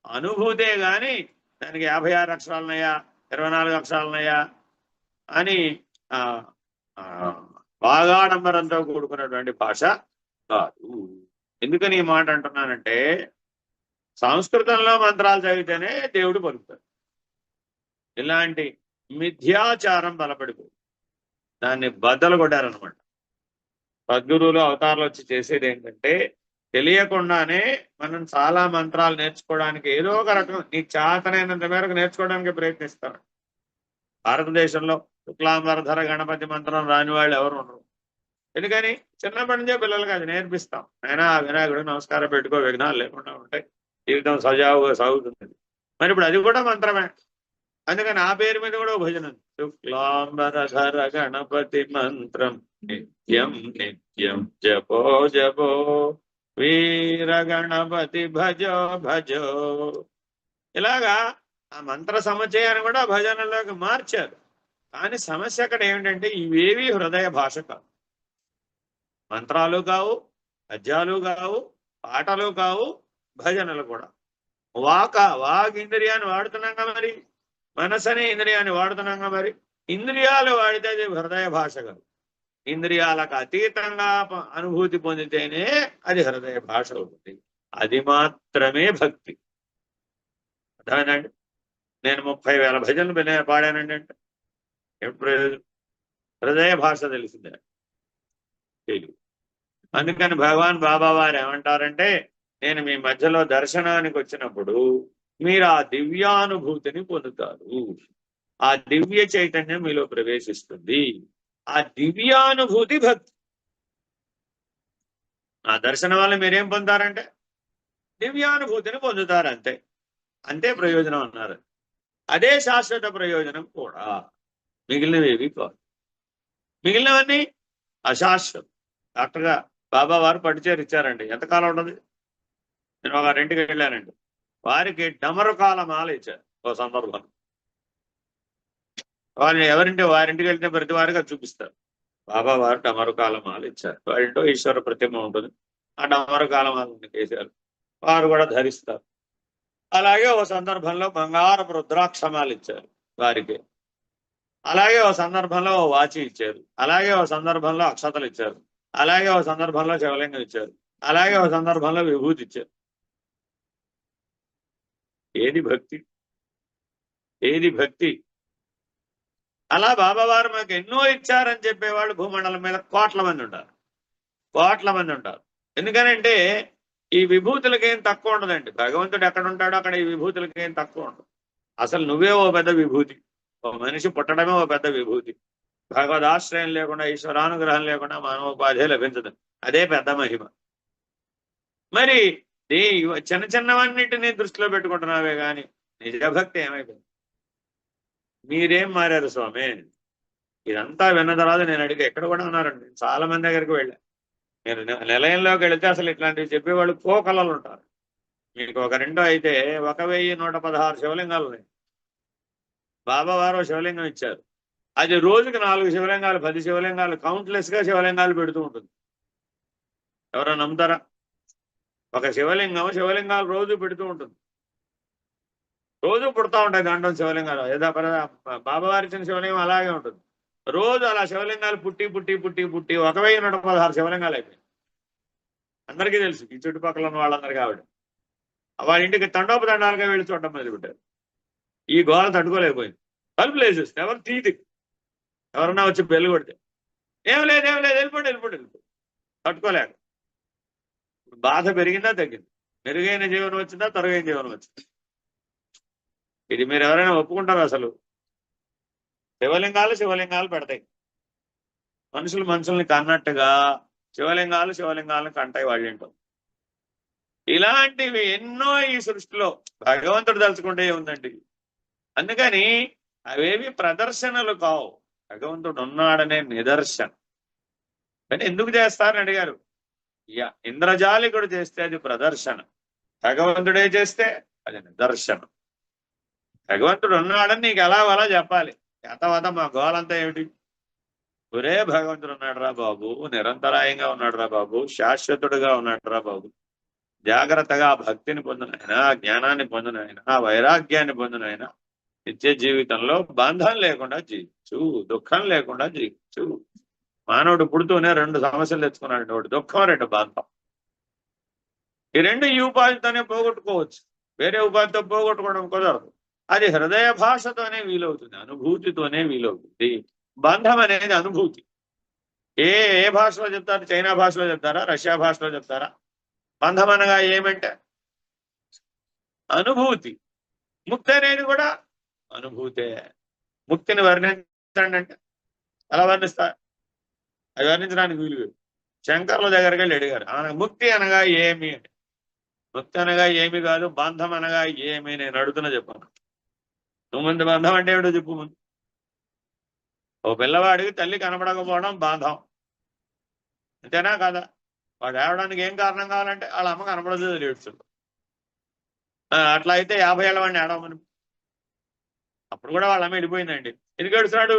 అనుభూతే గాని దానికి 56 అక్షరాలున్నాయా 24 అక్షరాలున్నాయా అని బాగాడంబరంతో కూడుకున్నటువంటి భాష కాదు. ఎందుకని ఈ మాట అంటున్నానంటే, సంస్కృతంలో మంత్రాలు చదివితేనే దేవుడు పలుకుతాడు. ఇలాంటి మిథ్యాచారం బలపడిపోయి దాన్ని బద్దలు కొట్టారనమాట. సద్గురువులు అవతారాలు వచ్చి చేసేది ఏంటంటే, తెలియకుండానే మనం చాలా మంత్రాలు నేర్చుకోవడానికి ఏదో ఒక రకం నీ చేతనైనంత మేరకు నేర్చుకోవడానికి ప్రయత్నిస్తారు. భారతదేశంలో శుక్లాంబరధర గణపతి మంత్రం రాని వాళ్ళు ఎవరు ఉండరు. ఎందుకని? చిన్నప్పటి నుంచే పిల్లలకి అది నేర్పిస్తాం. అయినా ఆ వినాయకుడు నమస్కారం పెట్టుకో, విఘ్నాలు లేకుండా ఉంటాయి, జీవితం సజావుగా సాగుతుంది. మరి ఇప్పుడు అది కూడా మంత్రమే. అందుకని ఆ పేరు మీద కూడా భజన ఉంది. శుక్లాంబరధర గణపతి మంత్రం నిత్యం నిత్యం జపో జపో వీర గణపతి భజో భజో. ఇలాగా ఆ మంత్ర సముచ్చయాన్ని కూడా భజనలోకి మార్చారు. కానీ సమస్య అక్కడ ఏమిటంటే, ఇవేవి హృదయ భాష కావు. మంత్రాలు కావు, పద్యాలు కావు, పాటలు కావు, భజనలు కూడా. వాక్ ఇంద్రియాన్ని వాడుతున్నాగా, మరి మనసు అనే ఇంద్రియాన్ని వాడుతున్నాగా, మరి ఇంద్రియాలు వాడితే అది హృదయ భాష కాదు. ఇంద్రియాలకు అతీతంగా అనుభూతి పొందితేనే అది హృదయ భాష అవుతుంది. అది మాత్రమే భక్తి. అర్థమైందండి? నేను 30,000 భజనలు పాడానండి అంటే ఎప్పుడు ప్రయోజనం? హృదయ భాష తెలిసిందే తెలియదు. అందుకని భగవాన్ బాబా వారు ఏమంటారంటే, నేను మీ మధ్యలో దర్శనానికి వచ్చినప్పుడు మీరు ఆ దివ్యానుభూతిని పొందుతారు. ఆ దివ్య చైతన్యం మీలో ప్రవేశిస్తుంది. ఆ దివ్యానుభూతి భక్తి. ఆ దర్శనం వల్ల మీరేం పొందుతారంటే దివ్యానుభూతిని పొందుతారు. అంతే. అంతే ప్రయోజనం అన్నారు. అదే శాశ్వత ప్రయోజనం కూడా. మిగిలినవేవి కాదు. మిగిలినవన్నీ అశాశ్వతం. డాక్టర్గా బాబా వారు పట్టుచేరు ఇచ్చారండి. ఎంతకాలం ఉండదు? నేను ఒక రెండుకి వెళ్ళానండి. వారికి డమరుకాల మాల ఇచ్చారు ఓ సందర్భం. వాళ్ళు ఎవరింటి వారింటికి వెళ్తే ప్రతి వారికి అది చూపిస్తారు. బాబా వారు డమరుకాల మాల ఇచ్చారు. వారింటో ఈశ్వర ప్రతిమ ఉంటుంది. ఆ డమరుకాల మాల వేశారు. వారు కూడా ధరిస్తారు. అలాగే ఓ సందర్భంలో బంగారపు రుద్రాక్షమాలు ఇచ్చారు వారికి. అలాగే ఓ సందర్భంలో ఓ వాచి ఇచ్చారు. అలాగే ఓ సందర్భంలో అక్షతలు ఇచ్చారు. అలాగే ఓ సందర్భంలో శివలింగం ఇచ్చారు. అలాగే ఓ సందర్భంలో విభూతి ఇచ్చారు. ఏది భక్తి? ఏది భక్తి? అలా బాబావారు మాకు ఎన్నో ఇచ్చారని చెప్పేవాళ్ళు భూమండలం మీద కోట్ల మంది ఉంటారు. కోట్ల మంది ఉంటారు. ఎందుకనంటే ఈ విభూతులకి ఏం తక్కువ ఉండదండి. భగవంతుడు ఎక్కడ ఉంటాడో అక్కడ ఈ విభూతులకి ఏం తక్కువ ఉండదు. అసలు నువ్వే ఓ పెద్ద విభూతి. ఓ మనిషి పుట్టడమే ఓ పెద్ద విభూతి. భగవదాశ్రయం లేకుండా, ఈశ్వరానుగ్రహం లేకుండా మానవోపాధి లభించదు. అదే పెద్ద మహిమ. మరి చిన్న చిన్నవన్నిటినీ దృష్టిలో పెట్టుకుంటున్నావే కానీ నిజభక్తి ఏమైపోయింది? మీరేం మారారు స్వామి? ఇదంతా విన్న తర్వాత నేను అడిగి ఎక్కడ కూడా ఉన్నారండి, చాలా మంది దగ్గరికి వెళ్ళా. మీరు నిలయంలోకి వెళితే అసలు ఇట్లాంటివి చెప్పేవాళ్ళు కోకలలు ఉంటారు. మీకు ఒక రెండో అయితే 1116 శివలింగాలు ఉన్నాయి. బాబా వారు శివలింగం ఇచ్చారు, అది రోజుకి 4 శివలింగాలు 10 శివలింగాలు కౌంట్లెస్ గా శివలింగాలు పెడుతూ ఉంటుంది. ఎవరో నమ్ముతారా? ఒక శివలింగాలు రోజు పెడుతూ ఉంటుంది, రోజు పుడతా ఉంటాయి దాంట్లో శివలింగాలు. ఏదో బాబా వారి ఇచ్చిన శివలింగం అలాగే ఉంటుంది. రోజు అలా శివలింగాలు పుట్టి పుట్టి పుట్టి పుట్టి 1116 శివలింగాలు అయిపోయాయి. అందరికీ తెలుసు, ఈ చుట్టుపక్కల ఉన్న వాళ్ళందరికీ. ఆవిడ వాళ్ళ ఇంటికి తండోపతండాలుగా వెళ్ళి చూడటం మొదలుపెట్టారు. ఈ గోల తట్టుకోలేకపోయింది. తలుపులు వేసేసి ఎవరు తీది, ఎవరన్నా వచ్చి బెల్లు కొడితే ఏం లేదు వెళ్ళిపోండి. తట్టుకోలేక బాధ పెరిగిందా తగ్గింది? మెరుగైన జీవనం వచ్చిందా తరుగైన జీవనం వచ్చిందా? ఇది మీరు ఎవరైనా ఒప్పుకుంటారు? అసలు శివలింగాలు పెడతాయి, మనుషుల్ని కన్నట్టుగా శివలింగాలను కంటాయి వాళ్ళేంటో. ఇలాంటివి ఎన్నో ఈ సృష్టిలో భగవంతుడు తలుచుకుంటే ఉందండి. అందుకని అవేవి ప్రదర్శనలు కావు, భగవంతుడు ఉన్నాడనే నిదర్శనం. కానీ ఎందుకు చేస్తారని అడిగారు. ఇంద్రజాలికుడు చేస్తే అది ప్రదర్శన, భగవంతుడే చేస్తే అది నిదర్శనం. భగవంతుడు ఉన్నాడని నీకు ఎలా చెప్పాలి. యథవత మా గోలంతా ఏమిటి? ఒరే భగవంతుడు ఉన్నాడు రా బాబు, నిరంతరాయంగా ఉన్నాడు రా బాబు, శాశ్వతుడుగా ఉన్నాడు రా బాబు. జాగ్రత్తగా భక్తిని పొందినైనా, జ్ఞానాన్ని పొందినైనా, వైరాగ్యాన్ని పొందినైనా నిత్య జీవితంలో బంధం లేకుండా జీవించు, దుఃఖం లేకుండా జీవించు. మానవుడు పుడుతూనే 2 సమస్యలు తెచ్చుకున్నాడు, ఒకటి దుఃఖం, 2 బంధం. ఈ 2 ఈ ఉపాధితోనే పోగొట్టుకోవచ్చు, వేరే ఉపాధితో పోగొట్టుకోవడం కుదరదు. అది హృదయ భాషతోనే వీలవుతుంది, అనుభూతితోనే వీలవుతుంది. బంధం అనేది అనుభూతి. ఏ భాషలో చెప్తారు? చైనా భాషలో చెప్తారా, రష్యా భాషలో చెప్తారా? బంధం అనగా ఏమంటే అనుభూతి. ముక్తి అనేది కూడా అనుభూతే. ముక్తిని వర్ణించండి అంటే ఎలా వర్ణిస్తారు? అది వర్ణించడానికి వీలు. శంకర్ల దగ్గరికి వెళ్ళి అడిగారు, ముక్తి అనగా ఏమి అని. ముక్తి అనగా ఏమి కాదు, బంధం అనగా ఏమి నేను అడుగుతున్నా చెప్పాను. నువ్వు ముందు బంధం అంటే ఏమిటో చెప్పు. ముందు ఓ పిల్లవాడికి తల్లి కనపడకపోవడం బంధం, అంతేనా కదా? వాడు ఏడవడానికి ఏం కారణం కావాలంటే వాళ్ళ అమ్మ కనపడదు, ఏడుస్తుంది. అట్లా అయితే 50 ఏళ్ళ వాడిని ఏడవమని. అప్పుడు కూడా వాళ్ళ అమ్మ వెళ్ళిపోయిందండి. ఎందుకు ఏడుస్తున్నాడు?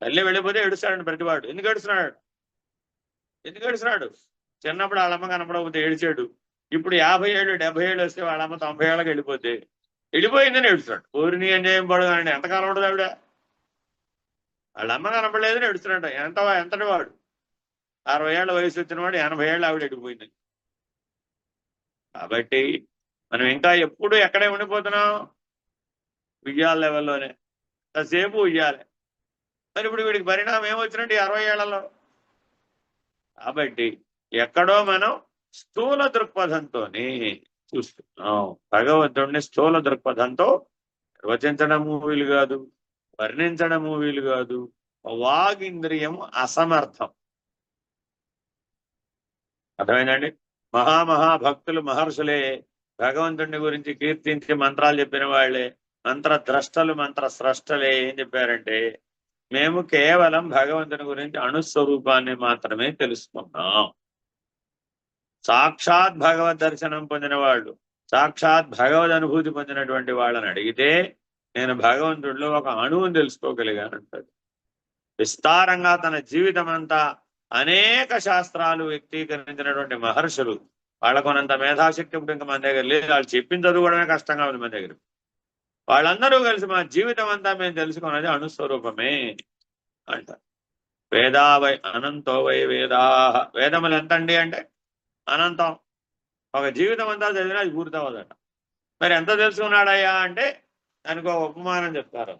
తల్లి వెళ్ళిపోతే ఏడుస్తాడండి ప్రతివాడు. ఎందుకు ఏడుస్తున్నాడు? చిన్నప్పుడు వాళ్ళమ్మ కనపడకపోతే ఏడిచాడు. ఇప్పుడు 50 ఏళ్ళు 70 ఏళ్ళు వస్తే వాళ్ళమ్మ 90 ఏళ్ళకి వెళ్ళిపోయిందని ఏడుస్తున్నాడు. ఊరిని ఎంజాయం పడగానండి. ఎంతకాలం ఉండదు ఆవిడ? వాళ్ళమ్మ కనపడలేదని ఏడుస్తున్నాడు. ఎంతటి వాడు? 60 ఏళ్ళ వయసు వచ్చిన వాడు 80 ఏళ్ళు ఆవిడ వెళ్ళిపోయిందని. కాబట్టి మనం ఇంకా ఎప్పుడు ఎక్కడే ఉండిపోతున్నాం? ఉయ్యాల లెవెల్లోనే, కాసేపు ఉయ్యాలి. మరి ఇప్పుడు వీడికి పరిణామం ఏమొచ్చినట్టు 60 ఏళ్లలో? కాబట్టి ఎక్కడో మనం స్థూల దృక్పథంతోనే చూస్తున్నాం. భగవంతుడిని స్థూల దృక్పథంతో నిర్వచించడము వీలు కాదు, వర్ణించడము వీలు కాదు. వాగింద్రియం అసమర్థం. అర్థమైందండి? మహాభక్తులు, మహర్షులే భగవంతుడిని గురించి కీర్తించి మంత్రాలు చెప్పిన వాళ్ళే, మంత్రద్రష్టలు, మంత్రస్రష్టలే ఏం చెప్పారంటే, మేము కేవలం భగవంతుని గురించి అణుస్వరూపాన్ని మాత్రమే తెలుసుకున్నాం. సాక్షాత్ భగవద్ దర్శనం పొందిన వాళ్ళు, సాక్షాత్ భగవద్ అనుభూతి పొందినటువంటి వాళ్ళని అడిగితే నేను భగవంతుడిలో ఒక అణువుని తెలుసుకోగలిగానంటాడు. విస్తారంగా తన జీవితం అంతా అనేక శాస్త్రాలు వ్యక్తీకరించినటువంటి మహర్షులు, వాళ్ళకున్నంత మేధాశక్తి ఇప్పుడు ఇంకా మన దగ్గర లేదు. వాళ్ళు చెప్పింది చదువుకోవడమే కష్టంగా ఉంది మన దగ్గర. వాళ్ళందరూ కలిసి మా జీవితం అంతా మేము తెలుసుకున్నది అణుస్వరూపమే అంటారు. వేదా వై అనంతో వై వేదా. వేదములు ఎంతండి అంటే అనంతం. ఒక జీవితం అంతా చదివినా అది పూర్తవదట. మరి ఎంత తెలుసుకున్నాడయ్యా అంటే దానికి ఒక ఉపమానం చెప్తారు.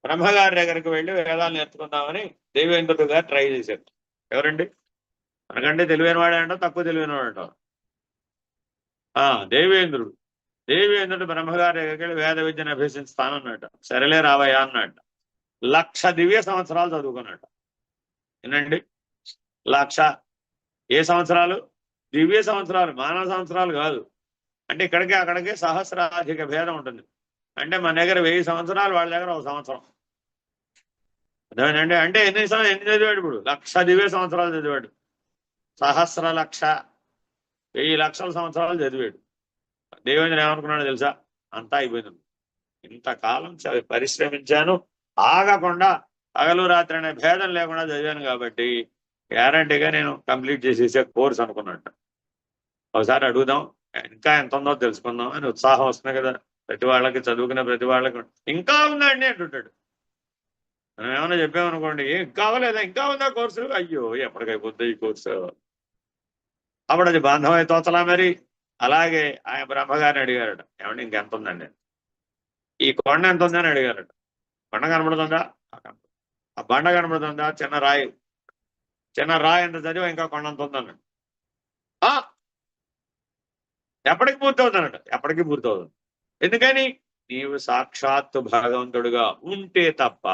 బ్రహ్మగారి దగ్గరికి వెళ్ళి వేదాలు నేర్చుకుందామని దేవేంద్రుడు గారు ట్రై చేశారు. ఎవరండి? మనకంటే తెలివైన వాడంట, తక్కువ తెలివైన వాడంట. దేవేంద్రుడు బ్రహ్మగారి దగ్గరికి వెళ్ళి వేద విద్యను అభ్యసిస్తానన్నట. సరేలే రావయ్యా అన్నట్ట. 1,00,000 దివ్య సంవత్సరాలు చదువుకున్నట్ట. ఏనండి? 1,00,000. ఏ సంవత్సరాలు? దివ్య సంవత్సరాలు, మానవ సంవత్సరాలు కాదు. అంటే ఇక్కడికి అక్కడికి సహస్రాధిక భేదం ఉంటుంది. అంటే మన దగ్గర 1000 సంవత్సరాలు, వాళ్ళ దగ్గర 1 సంవత్సరం. అర్థమైందండి. అంటే ఎన్ని చదివాడు ఇప్పుడు? 1,20,000 సంవత్సరాలు చదివాడు. సహస్ర లక్ష 1,000 లక్షల సంవత్సరాలు చదివాడు. దేవేంద్ర ఏమనుకున్నాడో తెలుసా? అంతా అయిపోయింది. ఇంతకాలం పరిశ్రమించాను, ఆగకుండా పగలు రాత్రి అనే భేదం లేకుండా చదివాను కాబట్టి గ్యారంటీగా నేను కంప్లీట్ చేసేసే కోర్స్ అనుకున్నట్టు. ఒకసారి అడుగుదాం, ఇంకా ఎంత ఉందో తెలుసుకుందాం అని ఉత్సాహం వస్తుంది కదా ప్రతి వాళ్ళకి, చదువుకునే ప్రతి వాళ్ళకి. ఇంకా ఉందండి అంటుంటాడు. మనం ఏమైనా చెప్పామనుకోండి, ఏం కావాలేదా, ఇంకా ఉందా కోర్సు, అయ్యో ఎప్పటికైపోద్ది ఈ కోర్సు. అప్పుడు అది బాంధవై తోచలా మరి. అలాగే ఆయన బ్రహ్మగారిని అడిగారట, ఏమంటే ఇంకెంత ఉందండి, ఈ కొండ ఎంత ఉందని అడిగారట. కొండ కనబడుతుందా? ఆ బండ కనబడుతుందా? చిన్న రాయి, చిన్న రాయి ఎంత చదివా ఇంకా కొండ అంత ఉందన్నాడు. ఎప్పటికి పూర్తవుతానట. ఎప్పటికీ పూర్తవుతుంది. ఎందుకని? నీవు సాక్షాత్తు భగవంతుడుగా ఉంటే తప్ప.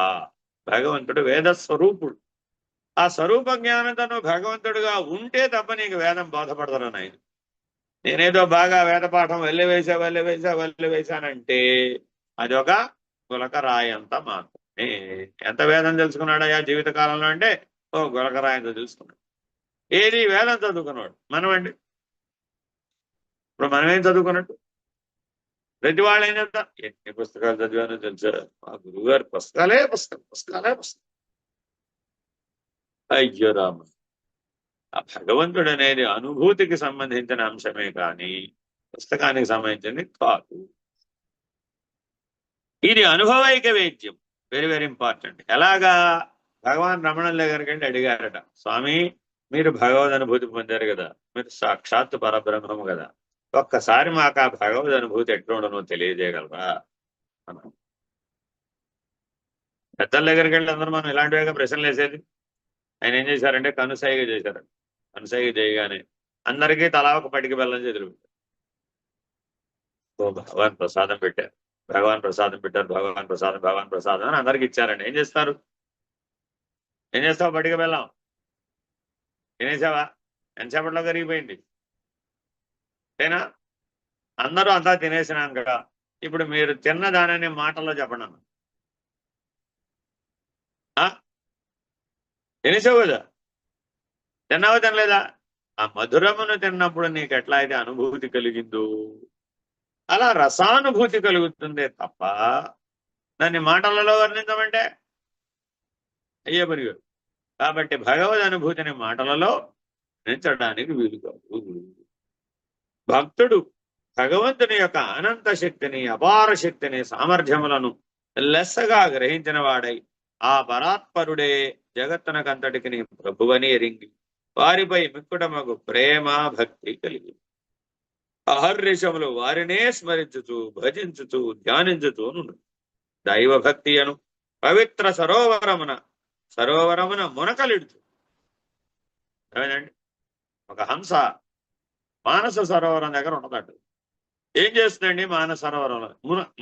భగవంతుడు వేద స్వరూపుడు. ఆ స్వరూప జ్ఞానంతో నువ్వు భగవంతుడుగా ఉంటే తప్ప నీకు వేదం బోధపడతాను ఆయన. నేనేదో బాగా వేద పాఠం వెళ్ళివేశానంటే అది ఒక గులకరాయి అంత మాత్రమే. ఎంత వేదం తెలుసుకున్నాడయ్యా జీవిత కాలంలో అంటే ఓ గులకరాయి అంత తెలుసుకున్నాడు. ఏది వేదం చదువుకున్నాడు. మనమండి ఇప్పుడు మనమేం చదువుకున్నట్టు? ప్రతి వాళ్ళు ఏం చెప్తా, ఎన్ని పుస్తకాలు చదివానో తెలుసా, మా గురువు గారు పుస్తకాలే పుస్తకాలే. అయ్యో రామ. ఆ భగవంతుడు అనేది అనుభూతికి సంబంధించిన అంశమే కానీ పుస్తకానికి సంబంధించింది కాదు. ఇది అనుభవైక వేద్యం. Very very important. ఎలాగా? భగవాన్ రమణుల దగ్గరికి వెళ్ళి అడిగారట, స్వామి మీరు భగవద్ అనుభూతి పొందారు కదా, మీరు సాక్షాత్తు పరబ్రహ్మము కదా, ఒక్కసారి మాకు ఆ భగవద్ అనుభూతి ఎట్లా ఉండనో తెలియజేయగలరా అన్నాడు. పెద్దల దగ్గరికి వెళ్ళి అందరూ మనం ఇలాంటివిగా ప్రశ్నలు వేసేది. ఆయన ఏం చేశారంటే కనుసైగ చేశారు. కనుసైగ చేయగానే అందరికీ తలా ఒక పటికి బెల్లం చేతులు పెట్టారు. ఓ భగవాన్ ప్రసాదం పెట్టారు, భగవాన్ ప్రసాదం పెట్టారు, భగవాన్ ప్రసాదం అని అందరికి ఇచ్చారండి. ఏం చేస్తారు? ఏం చేస్తావు? పటిక బెల్లం తినేసావా? ఎంతసేపట్లో కరిగిపోయింది ఏనా? అందరూ అంతా తినేసినాక ఇప్పుడు మీరు తిన్న దానిని మాటల్లో చెప్పండి అన్న. తినేసావు కదా, తిన్నావా తినలేదా? ఆ మధురమును తిన్నప్పుడు నీకు ఎట్లా అయితే అనుభూతి కలిగిందో అలా రసానుభూతి కలుగుతుందే తప్ప దాన్ని మాటలలో వర్ణించమంటే అయ్యే పరిగెడు. కాబట్టి భగవద్ అనుభూతిని మాటలలో వర్ణించడానికి వీలు కాదు. భక్తుడు భగవంతుని యొక్క అనంత శక్తిని, అపార శక్తిని, సామర్థ్యములను లెస్సగా గ్రహించిన వాడై ఆ పరాత్పరుడే జగత్తునకంతటికి నీ ప్రభువని ఎరింగి వారిపై మిక్కుటమగు ప్రేమ భక్తి కలిగి అహర్నిశములు వారినే స్మరించుచు భజించుచు ధ్యానించుచు నుండు. దైవభక్తి అను పవిత్ర సరోవరమున మునకలిడుచు. ఏమేనండి? ఒక హంస మానస సరోవరం దగ్గర ఉండదట. ఏం చేస్తుందండి? మానస సరోవరంలో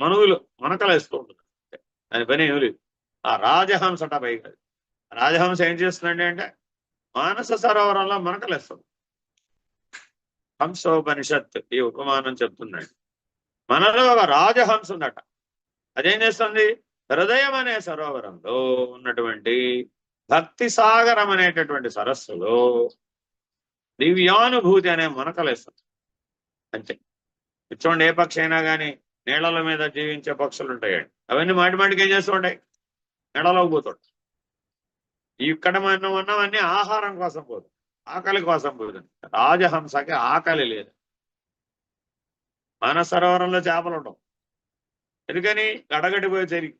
మనువులు మునకలేస్తూ ఉంటుంది. దాని పని ఏమి లేదు. ఆ రాజహంసట పైగా రాజహంస ఏం చేస్తుందండి అంటే మానస సరోవరంలో మునకలేస్తుంది. హంసోపనిషత్ ఈ ఉపమానం చెప్తుందండి. మనలో ఒక రాజహంస ఉందట. అదేం చేస్తుంది? హృదయం అనే సరోవరంలో ఉన్నటువంటి భక్తి సాగరం అనేటటువంటి సరస్సులో దివ్యానుభూతి అనే మునకలేస్తుంది. అంతే. చూడండి, ఏ పక్షి అయినా కానీ నీళ్ళల మీద జీవించే పక్షులు ఉంటాయండి. అవన్నీ మాటిమాటికి ఏం చేస్తూ ఉంటాయి? నీళ్ళలోకి పోతుంటాయి. ఇక్కడ మనం ఉన్నవన్నీ ఆహారం కోసం పోతుంది, ఆకలి కోసం పోతుంది. రాజహంసకి ఆకలి లేదు. మానస సరోవరంలో చేపలు ఉండవు. ఎందుకని? గడగడిపోయే జరిగి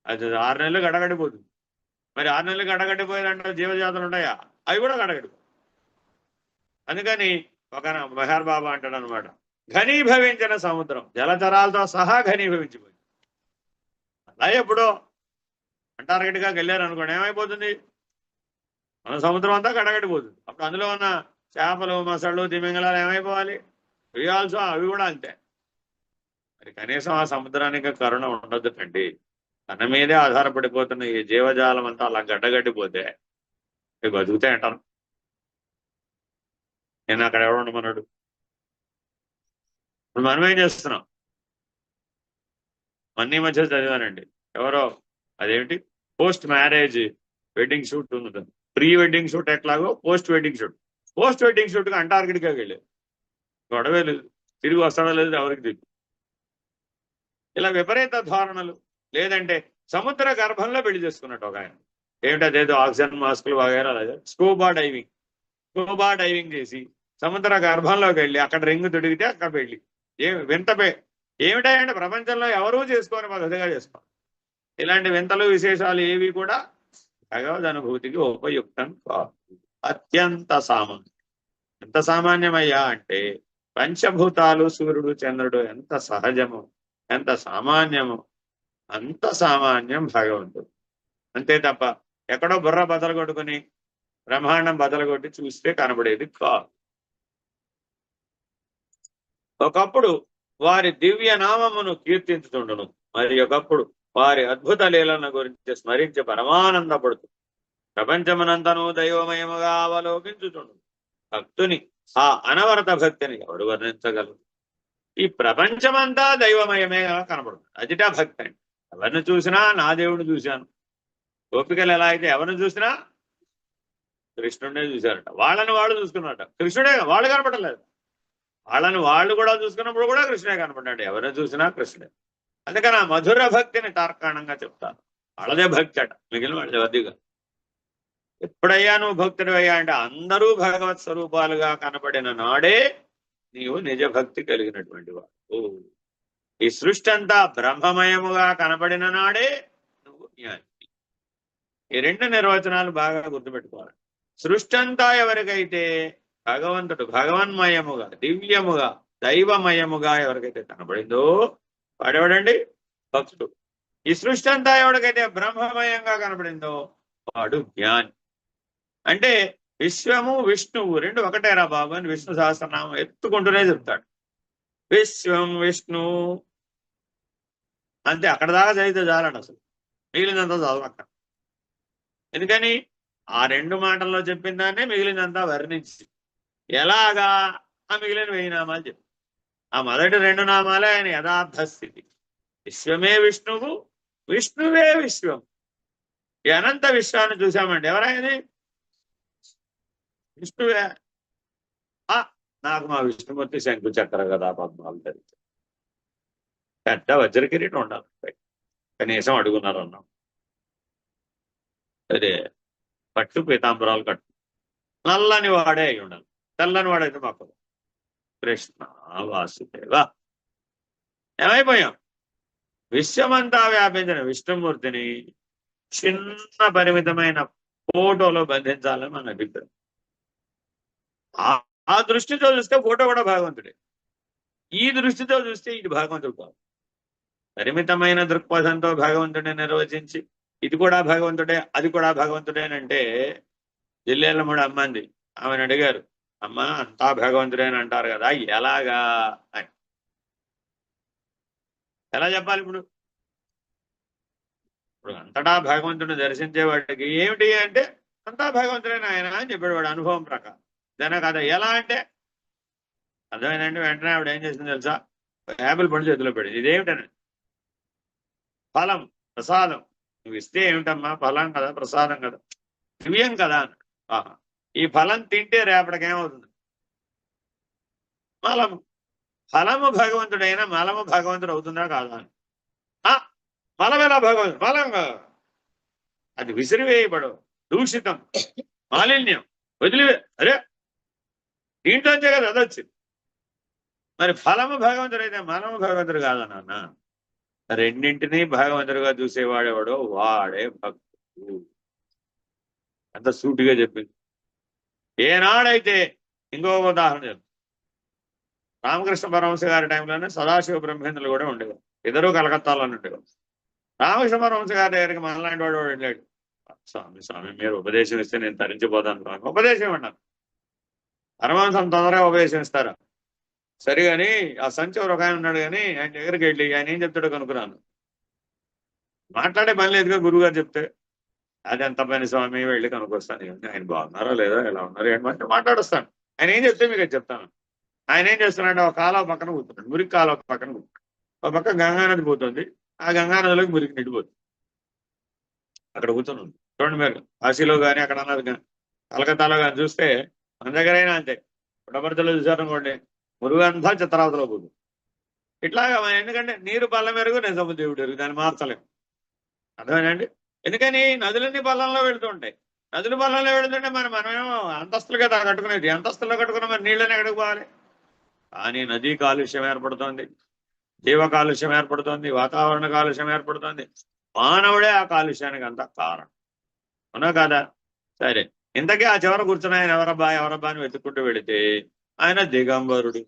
అది 6 నెలలు గడగడిపోతుంది. మరి 6 నెలలు గడగడిపోయేదంటే జీవజాతులు ఉంటాయా? అవి కూడా గడగడిపోయి. అందుకని ఒక మెహర్ బాబా అంటాడు అనమాట, ఘనీభవించిన సముద్రం జలచరాలతో సహా ఘనీభవించిపోయింది. అలా ఎప్పుడో అంటార్కిటికా వెళ్ళారు అనుకోండి, ఏమైపోతుంది? మన సముద్రం అంతా గడగడిపోతుంది. అప్పుడు అందులో ఉన్న చేపలు, మసళ్ళు, తిమింగళాలు ఏమైపోవాలి? వేయాల్సో అవి కూడా అంతే. మరి కనీసం ఆ సముద్రానికి కరుణ ఉండొద్దుటండి. తన మీదే ఆధారపడిపోతున్న ఈ జీవజాలం అంతా అలా గడ్డగడ్డిపోతే ఇవి బతుకుతాయి అంటారు. నేను అక్కడ ఎవరు ఉండమన్నాడు? ఇప్పుడు మనం ఏం చేస్తున్నాం? మన్నీ మధ్య చదివానండి, ఎవరో అదేమిటి పోస్ట్ మ్యారేజ్ వెడ్డింగ్ షూట్ ఉంది. ప్రీ వెడ్డింగ్ షూట్ ఎట్లాగో post wedding shoot. Post wedding షూట్కి అంటార్కిటికా వెళ్ళారు. గొడవే లేదు, తిరిగి వస్తాడో లేదు ఎవరికి తెలియదు. ఇలా విపరీత ధోరణలు. లేదంటే సముద్ర గర్భంలో పెళ్లి చేసుకున్నట్టు ఒక ఆయన. ఏమిటదేదో ఆక్సిజన్ మాస్కులు వగైరా స్కూబా డైవింగ్ చేసి సముద్ర గర్భంలోకి వెళ్ళి అక్కడ రింగు తొడిగితే అక్కడ పెళ్లి. వింత ఏమిటాయంటే ప్రపంచంలో ఎవరూ చేసుకోని పద్ధతిగా చేసుకో. ఇలాంటి వింతలు విశేషాలు ఏవి కూడా భగవద్ అనుభూతికి ఉపయుక్తం కాదు. అత్యంత సామాన్యం. ఎంత సామాన్యమయ్యా అంటే పంచభూతాలు, సూర్యుడు, చంద్రుడు ఎంత సహజము, ఎంత సామాన్యము, అంత సామాన్యం భగవంతుడు. అంతే తప్ప ఎక్కడో బుర్ర బదలు కొట్టుకుని బ్రహ్మాండం బదలు కొట్టి చూస్తే కనబడేది కాదు. ఒకప్పుడు వారి దివ్య నామమును కీర్తించుతుండును, మరి ఒకప్పుడు వారి అద్భుత లీలను గురించి స్మరించి పరమానందపడుతూ ప్రపంచమునంతను దైవమయముగా అవలోకించుతుండు. భక్తుని ఆ అనవరత భక్తిని ఎవరు వర్ణించగలరు? ఈ ప్రపంచమంతా దైవమయమేగా కనబడుతుంది. అదిటా భక్తి అండి. ఎవరిని చూసినా నా దేవుడిని చూశాను. గోపికలు ఎలా అయితే ఎవరిని చూసినా కృష్ణుడే చూశారట. వాళ్ళని వాళ్ళు చూసుకున్నారట, కృష్ణుడే. వాళ్ళు కనపడలేదు. వాళ్ళని వాళ్ళు కూడా చూసుకున్నప్పుడు కూడా కృష్ణుడే కనపడ్డాడు. ఎవరిని చూసినా కృష్ణుడే. అందుకని ఆ మధుర భక్తిని తార్కాణంగా చెప్తాను. వాళ్ళదే భక్తి అట, మిగిలిన వాళ్ళది వద్దిగా. ఎప్పుడయ్యా నువ్వు భక్తుడివయ్యా అంటే అందరూ భగవత్ స్వరూపాలుగా కనపడిన నాడే నీవు నిజ భక్తి కలిగినటువంటి వాడు. ఈ సృష్టి అంతా బ్రహ్మమయముగా కనపడిన నాడే నువ్వు జ్ఞాని. ఈ రెండు నిర్వచనాలు బాగా గుర్తుపెట్టుకోవాలి. సృష్టి అంతా ఎవరికైతే భగవంతుడు భగవన్మయముగా, దివ్యముగా, దైవమయముగా ఎవరికైతే కనబడిందో వాడెవడండి? భక్తుడు. ఈ సృష్టి అంతా ఎవరికైతే బ్రహ్మమయంగా కనబడిందో వాడు జ్ఞాని. అంటే విశ్వము విష్ణువు రెండు ఒకటేరా బాబు అని విష్ణు సహస్రనామం ఎత్తుకుంటూనే చెప్తాడు. విశ్వం విష్ణు అంతే. అక్కడ దాకా చదివితే చాలండి, అసలు మిగిలినంతా చదవక్క. ఎందుకని ఆ రెండు మాటల్లో చెప్పిన దాన్నే మిగిలినంతా వర్ణించి ఎలాగా ఆ మిగిలిన 1000 నామాలు చెప్పి ఆ మొదటి 2 నామాలే ఆయన యథార్థ స్థితి. విశ్వమే విష్ణువు, విష్ణువే విశ్వం. ఈ అనంత విశ్వాన్ని చూసామండి. ఎవరైంది? విష్ణువే. నాకు మా విష్ణుమూర్తి శంకు చక్ర కదా పద్మాలు ధరించి పెద్ద వజ్రకిరీటం ఉండాలి, కనీసం అడుగున్నారు అన్నాం. అదే పట్టు పీతాంబరాలు కట్టు, నల్లని వాడే అయి ఉండాలి. తెల్లని వాడైతే మాకు కృష్ణ వాసుదేవ. ఏమైపోయాం? విశ్వమంతా వ్యాపించిన విష్ణుమూర్తిని చిన్న పరిమితమైన ఫోటోలో బంధించాలని మన అభిప్రాయం. ఆ దృష్టితో చూస్తే ఫోటో కూడా భగవంతుడే. ఈ దృష్టితో చూస్తే ఇది భగవంతుడు కాదు. పరిమితమైన దృక్పథంతో భగవంతుడిని నిర్వచించి ఇది కూడా భగవంతుడే, అది కూడా భగవంతుడేనంటే జిల్లేళ్ళముడు అమ్మంది. ఆమెను అడిగారు, అమ్మ అంతా భగవంతుడేని అంటారు కదా, ఎలాగా అని. ఎలా చెప్పాలి? ఇప్పుడు అంతటా భగవంతుడిని దర్శించేవాడికి ఏమిటి అంటే అంతా భగవంతుడేనా ఆయన అని చెప్పాడు వాడు అనుభవం ప్రకారం. దాని కథ ఎలా అంటే అర్థమైందంటే వెంటనే ఆవిడ ఏం చేసింది తెలుసా? యాపిల్ పండు చేతిలో పెడింది. ఇదేమిటని? ఫలం, ప్రసాదం. నువ్వు ఇస్తే ఏమిటమ్మా? ఫలం కదా, ప్రసాదం కదా, దివ్యం కదా అన్నాడు. ఈ ఫలం తింటే రేపటికేమవుతుంది? మలము. ఫలము భగవంతుడైనా మలము భగవంతుడు అవుతుందా కాదా అని. మలం ఎలా భగవంతుడు? మలం అది విసిరివేయబడు, దూషితం, మాలిన్యం, వదిలివే. అరే దీంట్లోంచే కదా అదొచ్చింది. మరి ఫలము భగవంతుడు అయితే మలము భగవంతుడు కాదన్న. రెండింటినీ భగవంతుడిగా చూసేవాడేవాడో వాడే భక్తుడు. అంత సూటిగా చెప్పింది. ఏనాడైతే ఇంకొక ఉదాహరణ చెప్తాను. రామకృష్ణ పరమహంస గారి టైంలోనే సదాశివ బ్రహ్మేంద్రులు కూడా ఉండేవారు. ఇద్దరు కలకత్తాలో ఉండేవారు. రామకృష్ణ పరమహంస గారి దగ్గరికి మనలాంటి వాడు వెళ్ళాడు. స్వామి మీరు ఉపదేశం ఇస్తే నేను తరించిపోతాను. ఉపదేశం అన్నాను. పరమహంస తొందరగా ఉపదేశం ఇస్తారా? సరే కానీ ఆ సంచవరు ఒక ఆయన ఉన్నాడు కానీ ఆయన దగ్గరికి వెళ్ళి ఆయన ఏం చెప్తాడో కనుక్కున్నాను. మాట్లాడే పని లేదుగా గురువుగారు చెప్తే. అది ఎంత పని స్వామి, వెళ్ళి కనుక్కొస్తాను. ఆయన బాగున్నారా లేదా, ఎలా ఉన్నారు ఏంటంటే మాట్లాడొస్తాను. ఆయన ఏం చెప్తే మీకు చెప్తాను. ఆయన ఏం చేస్తున్నాడు? ఒక కాలువ పక్కన కూర్చున్నాడు, మురికి కాలువ పక్కన కూర్చున్నాడు. ఒక పక్క గంగానది పోతుంది, ఆ గంగానదిలోకి మురికి నిండిపోతుంది. అక్కడ కూర్చొని ఉంది. చూడండి మీరు కాశీలో కానీ అక్కడ అన్నది కానీ కలకత్తాలో కానీ చూస్తే మన దగ్గరైనా అంతే. పుట్టపర్తిలో చూసారనుకోండి మురుగంతా చిత్రావతిలో పోదు. ఇట్లాగా ఎందుకంటే నీరు పల్ల మెరుగు నిజము దేవుడు ఎరుగు, దాన్ని మార్చలేము. అర్థమేనండి? ఎందుకని నదులన్నీ పల్లంలో వెళుతూ ఉంటాయి. నదులు పల్లంలో వెళుతుంటే మనమేమో అంతస్తులు కదా కట్టుకునేది, అంతస్తుల్లో కట్టుకున్న మరి నీళ్ళని ఎక్కడికి పోవాలి? కానీ నదీ కాలుష్యం ఏర్పడుతోంది, జీవ కాలుష్యం ఏర్పడుతోంది, వాతావరణ కాలుష్యం ఏర్పడుతోంది. మానవుడే ఆ కాలుష్యానికి అంత కారణం, అవునా కాదా? సరే, ఇంతకీ ఆ చివర కూర్చున్న ఆయన ఎవరబ్బా అని వెతుక్కుంటూ వెళితే ఆయన దిగంబరుడు,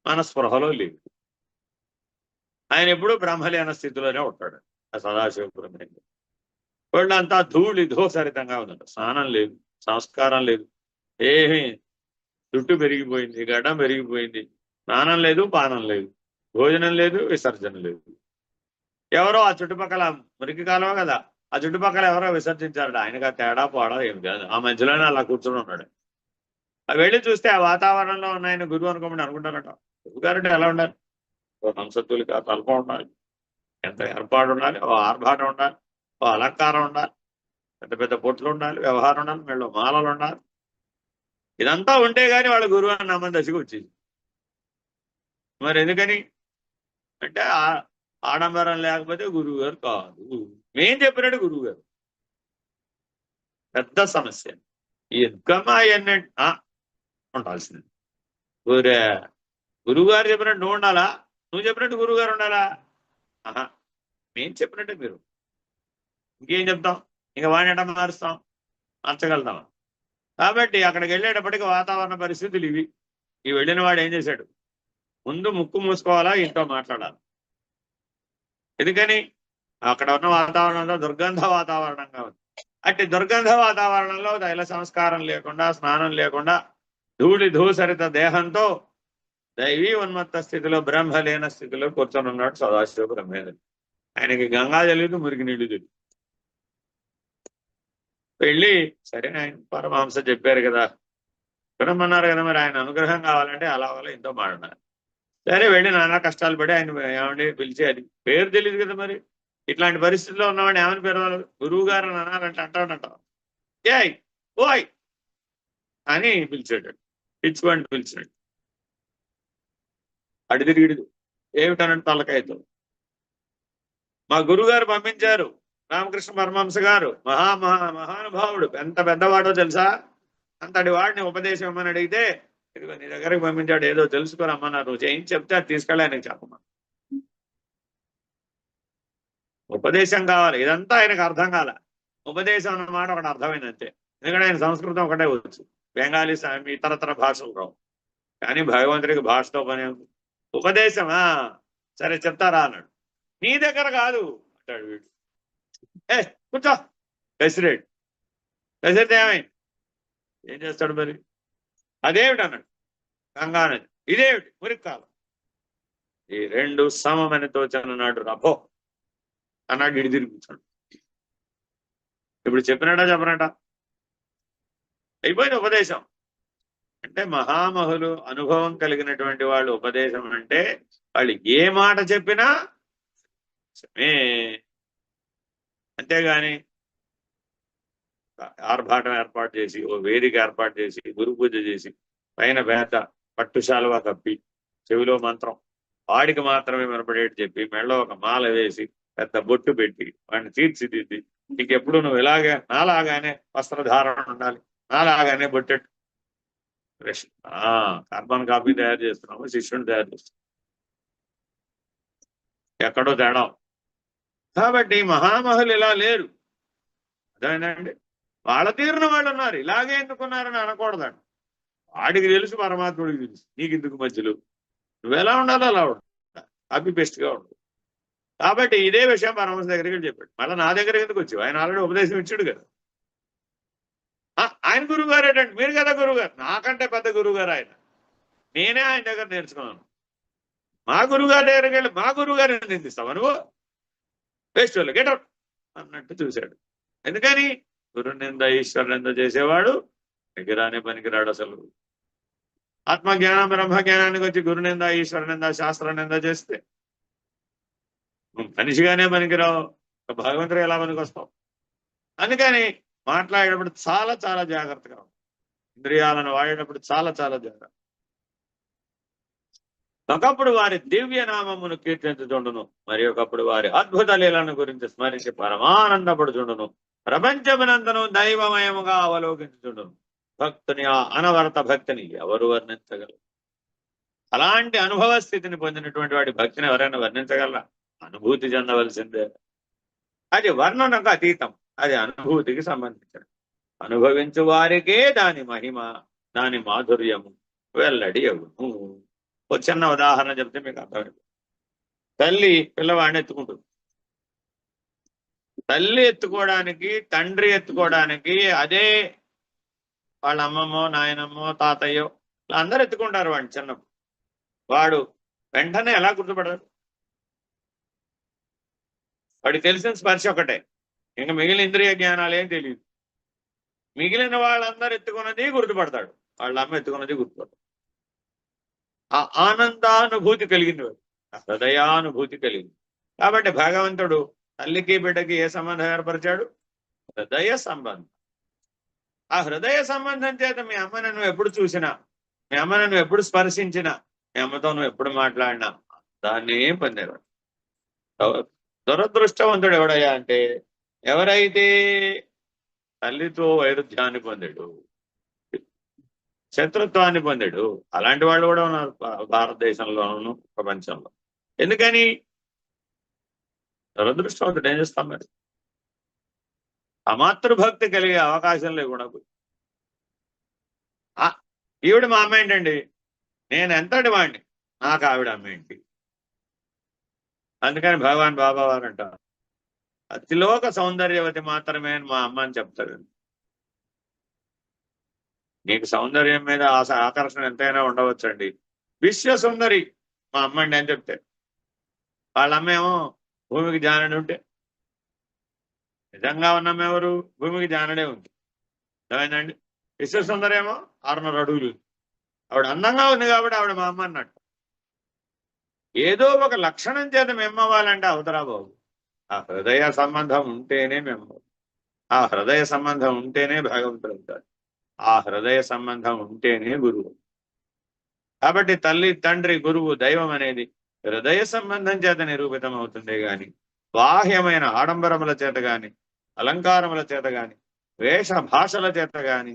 మన స్పృహలో లేదు. ఆయన ఎప్పుడూ బ్రహ్మలీన స్థితిలోనే ఉంటాడు. ఆ సదాశివ బ్రహ్మేంద్ర వాళ్ళంతా ధూళి ధూసరితంగా ఉందంట. స్నానం లేదు, సంస్కారం లేదు, ఏమీ. జుట్టు పెరిగిపోయింది, గడ్డం పెరిగిపోయింది, స్నానం లేదు, పానం లేదు, భోజనం లేదు, విసర్జన లేదు. ఎవరో ఆ చుట్టుపక్కల మురికి కాలువ కదా, ఆ చుట్టుపక్కల ఎవరో విసర్జించారట. ఆయనగా తేడా పోవడం ఏమి కాదు, ఆ మధ్యలోనే అలా కూర్చొని ఉన్నాడు. అవి వెళ్ళి చూస్తే ఆ వాతావరణంలో ఉన్న ఆయన గురువు అనుకోమని అనుకుంటారట. గురువు గారంటే ఎలా ఉండాలి? ఓ హంసతులిక తల్పం ఉండాలి, ఎంత ఏర్పాటు ఉండాలి, ఓ ఆర్భాటం ఉండాలి, ఓ అలంకారం ఉండాలి, పెద్ద పెద్ద పొట్లు ఉండాలి, వ్యవహారం ఉండాలి, వీళ్ళు మాలలు ఉండాలి. ఇదంతా ఉంటే గాని వాళ్ళ గురువు అని నమ్మని దశకు వచ్చేది. మరి ఎందుకని అంటే ఆడంబరం లేకపోతే గురువు గారు కాదు. మేం చెప్పినట్టు గురువు గారు పెద్ద సమస్య. ఈ ఎద్గమా అవన్నీ ఉండాల్సింది. ఊరే గురువు గారు చెప్పినట్టు నువ్వు ఉండాలా, నువ్వు చెప్పినట్టు గురువు గారు ఉండాలా? ఆహా, మేం చెప్పినట్టే మీరు. ఇంకేం చెప్తాం? ఇంకా వాడిని ఎట్లా మారుస్తాం? మార్చగలుగుతాం. కాబట్టి అక్కడికి వెళ్ళేటప్పటికి వాతావరణ పరిస్థితులు ఇవి. ఈ వెళ్ళిన వాడు ఏం చేశాడు? ముందు ముక్కు మూసుకోవాలా, ఇంట్లో మాట్లాడాలి. ఎందుకని అక్కడ ఉన్న వాతావరణంలో దుర్గంధ వాతావరణంగా ఉంది. అట్టి దుర్గంధ వాతావరణంలో తైల సంస్కారం లేకుండా, స్నానం లేకుండా, ధూళి ధూసరిత దేహంతో దైవీ ఉన్మత్త స్థితిలో, బ్రహ్మలీన స్థితిలో కూర్చొని ఉన్నాడు సదాశివ బ్రహ్మేంద్రుడు. ఆయనకి గంగా తెలియదు, మురికి నీళ్లు తెలియదు. వెళ్ళి సరే ఆయన పరమహంస చెప్పారు కదా, వినమన్నారు కదా, మరి ఆయన అనుగ్రహం కావాలంటే అలా వల్ల ఎంతో మాట్లాడాలి. సరే వెళ్ళి నానా కష్టాలు పడి ఆయన ఏమండి పిలిచి, అది పేరు తెలియదు కదా, మరి ఇట్లాంటి పరిస్థితుల్లో ఉన్నవాడిని ఏమని పిలవాలి? గురువు గారు అని అనాలంటే అంటాడంట, ఏయ్ ఓయ్ అని పిలిచాడు. పిచ్చివాడిని పిలిచినాడు. అడిదిరిగిడిదు ఏమిటనంటే తలకాయతో, మా గురువు గారు పంపించారు, రామకృష్ణ పరమహంస గారు మహానుభావుడు, ఎంత పెద్దవాడో తెలుసా, అంతటి వాడిని ఉపదేశం ఇమ్మని అడిగితే, ఇదిగో నీ దగ్గరకు పంపించాడు, ఏదో తెలుసుకోరమ్మన్నారు, నువ్వు చేయించి చెప్తే అది తీసుకెళ్ళి ఆయనకు చెప్పమా. ఉపదేశం కావాలి. ఇదంతా ఆయనకు అర్థం కాల. ఉపదేశం అన్నమాట ఒకటి అర్థమైంది అంతే. ఎందుకంటే ఆయన సంస్కృతం ఒకటే వచ్చు, బెంగాలీ ఇతరతర భాషలు రావు. కానీ భగవంతుడికి భాషతో పని ఉంది. ఉపదేశమా సరే చెప్తారా అన్నాడు. నీ దగ్గర కాదు అంటాడు వీడు. కూర్చో కసిరేడు. కసిరితే ఏమైంది? ఏం చేస్తాడు మరి? అదేమిటి అన్నాడు. గంగానది. ఇదేమిటి? మురికాలం. ఈ రెండు సమమని తోచన్నాడు. రభో అన్నాడు. ఇడి తిరిగి కూర్చోడు. ఇప్పుడు చెప్పినట్టా చెప్పనట? అయిపోయింది ఉపదేశం. అంటే మహామహులు, అనుభవం కలిగినటువంటి వాళ్ళు ఉపదేశం అంటే వాళ్ళు ఏ మాట చెప్పినా అంతేగాని ఆర్భాటం ఏర్పాటు చేసి, ఓ వేదిక ఏర్పాటు చేసి, గురు పూజ చేసి, పైన పేద పట్టుశాలువా కప్పి, చెవిలో మంత్రం వాడికి మాత్రమే వినపడేట్టు చెప్పి, మెళ్ళో ఒక మాల వేసి, పెద్ద బొట్టు పెట్టి వాడిని తీర్చిదిద్ది, ఇంకెప్పుడు నువ్వు ఇలాగే నాలాగానే వస్త్రధారణ ఉండాలి, నాలాగానే బొట్టెట్టు, కార్బన్ కాపీ తయారు చేస్తున్నాము, శిష్యుని తయారు చేస్తున్నాం, ఎక్కడో తేడా. కాబట్టి మహామహులు ఇలా లేరు. అదేనండి, వాళ్ళ తీరున వాళ్ళు ఉన్నారు. ఇలాగే ఎందుకున్నారని అనకూడదండి. వాడికి తెలుసు, పరమాత్ముడికి తెలుసు, నీకు ఇందుకు మధ్యలో నువ్వు ఎలా ఉండాలో అలా ఉండాలి, కాపీ పేస్ట్గా ఉండదు. కాబట్టి ఇదే విషయం పరమహంస దగ్గరికి చెప్పాడు. మళ్ళీ నా దగ్గర ఎందుకు వచ్చావు? ఆయన ఆల్రెడీ ఉపదేశం ఇచ్చాడు కదా. ఆయన గురువు గారు ఏంటంటే, మీరు కదా గురువు గారు, నాకంటే పెద్ద గురువు గారు ఆయన, నేనే ఆయన దగ్గర నేర్చుకున్నాను. మా గురువు గారి దగ్గరికి వెళ్ళి మా గురువు గారిని నిందిస్తావా నువ్వు? వేస్ట్ వాళ్ళు, గెటౌట్ అన్నట్టు చూశాడు. ఎందుకని? గురు నింద ఈశ్వర నింద చేసేవాడు పనికిరానే పనికిరాడు. అసలు ఆత్మజ్ఞానం బ్రహ్మజ్ఞానానికి వచ్చి గురు నింద ఈశ్వర నింద శాస్త్ర నింద చేస్తే మనిషిగానే పనికిరావు. భగవంతుడు ఎలా పనికి వస్తాం? అందుకని మాట్లాడేటప్పుడు చాలా చాలా జాగ్రత్తగా ఉంటాం. ఇంద్రియాలను వాడేటప్పుడు చాలా చాలా జాగ్రత్త. ఒకప్పుడు వారి దివ్య నామమును కీర్తించుచుండును, మరి ఒకప్పుడు వారి అద్భుత లీలను గురించి స్మరించి పరమానందపడుచుండును, ప్రపంచమునంతను దైవమయముగా అవలోకించుచుండును. భక్తుని ఆ అనవరత భక్తిని ఎవరు వర్ణించగలరు? అలాంటి అనుభవ స్థితిని పొందినటువంటి వాడి భక్తిని ఎవరైనా వర్ణించగలరా? అనుభూతి చెందవలసిందే. అది వర్ణనకు అతీతం, అది అనుభూతికి సంబంధించిన. అనుభవించు వారికే దాని మహిమ, దాని మాధుర్యము వెల్లడి అవును. ఒక చిన్న ఉదాహరణ చెప్తే మీకు అర్థమైంది. తల్లి పిల్లవాడిని ఎత్తుకుంటుంది. తల్లి ఎత్తుకోవడానికి, తండ్రి ఎత్తుకోవడానికి అదే వాళ్ళ అమ్మమ్మో నాయనమ్మో తాతయ్యో ఇలా అందరూ ఎత్తుకుంటారు వాడిని చిన్నప్పుడు. వాడు వెంటనే ఎలా గుర్తుపడతాడు? వాడికి తెలిసిన స్పర్శ ఒకటే, ఇంకా మిగిలిన ఇంద్రియ జ్ఞానాలు ఏం తెలియదు. మిగిలిన వాళ్ళందరూ ఎత్తుకున్నది గుర్తుపడతాడు, వాళ్ళ అమ్మ ఎత్తుకున్నది గుర్తుపడతాడు. ఆ ఆనందానుభూతి కలిగింది వాడు, ఆ హృదయానుభూతి కలిగింది. కాబట్టి భగవంతుడు తల్లికి బిడ్డకి ఏ సంబంధం ఏర్పరిచాడు? హృదయ సంబంధం. ఆ హృదయ సంబంధం చేత మీ అమ్మను నువ్వు ఎప్పుడు చూసినా, మీ అమ్మను నువ్వు ఎప్పుడు స్పర్శించినా, మీ అమ్మతో నువ్వు ఎప్పుడు మాట్లాడినా దాన్నే పొందేవాడు. దురదృష్టవంతుడు ఎవడయ్యా అంటే ఎవరైతే తల్లితో వైరుధ్యాన్ని పొందాడు, శత్రుత్వాన్ని పొందాడు. అలాంటి వాళ్ళు కూడా ఉన్నారు భారతదేశంలోనూ ప్రపంచంలో. ఎందుకని? దురదృష్టవంతుడు. ఏం చేస్తాం మరి? అమాతృభక్తి కలిగే అవకాశం లేకుండా పోయి, ఈవిడ మా అమ్మ ఏంటండి, నేను ఎంతటి వాడిని, నాకు ఆవిడ అమ్మ ఏంటి? అందుకని భగవాన్ బాబా వారు అంటారు, అతిలోక సౌందర్యవతి మాత్రమే అని మా అమ్మ అని చెప్తారు. నీకు సౌందర్యం మీద ఆకర్షణ ఎంతైనా ఉండవచ్చండి. విశ్వ సుందరి మా అమ్మ అండి అని చెప్తే, వాళ్ళ అమ్మేమో భూమికి జానడి ఉంటే, నిజంగా ఉన్నమ్మ ఎవరు? భూమికి జానడే ఉంది. ఏమైందండి? విశ్వసుందరి ఏమో 600 అడుగులు. ఆవిడ అందంగా ఉంది కాబట్టి ఆవిడ మా అమ్మ అన్నట్టు. ఏదో ఒక లక్షణం చేత మెమ్మవ్వాలంటే అవతరా బాబు, ఆ హృదయ సంబంధం ఉంటేనే మేము, ఆ హృదయ సంబంధం ఉంటేనే భగవంతుడు అవుతాడు, ఆ హృదయ సంబంధం ఉంటేనే గురువు. కాబట్టి తల్లి తండ్రి గురువు దైవం అనేది హృదయ సంబంధం చేత నిరూపితం అవుతుందే గాని బాహ్యమైన ఆడంబరముల చేత గాని, అలంకారముల చేత గాని, వేష భాషల చేత గాని,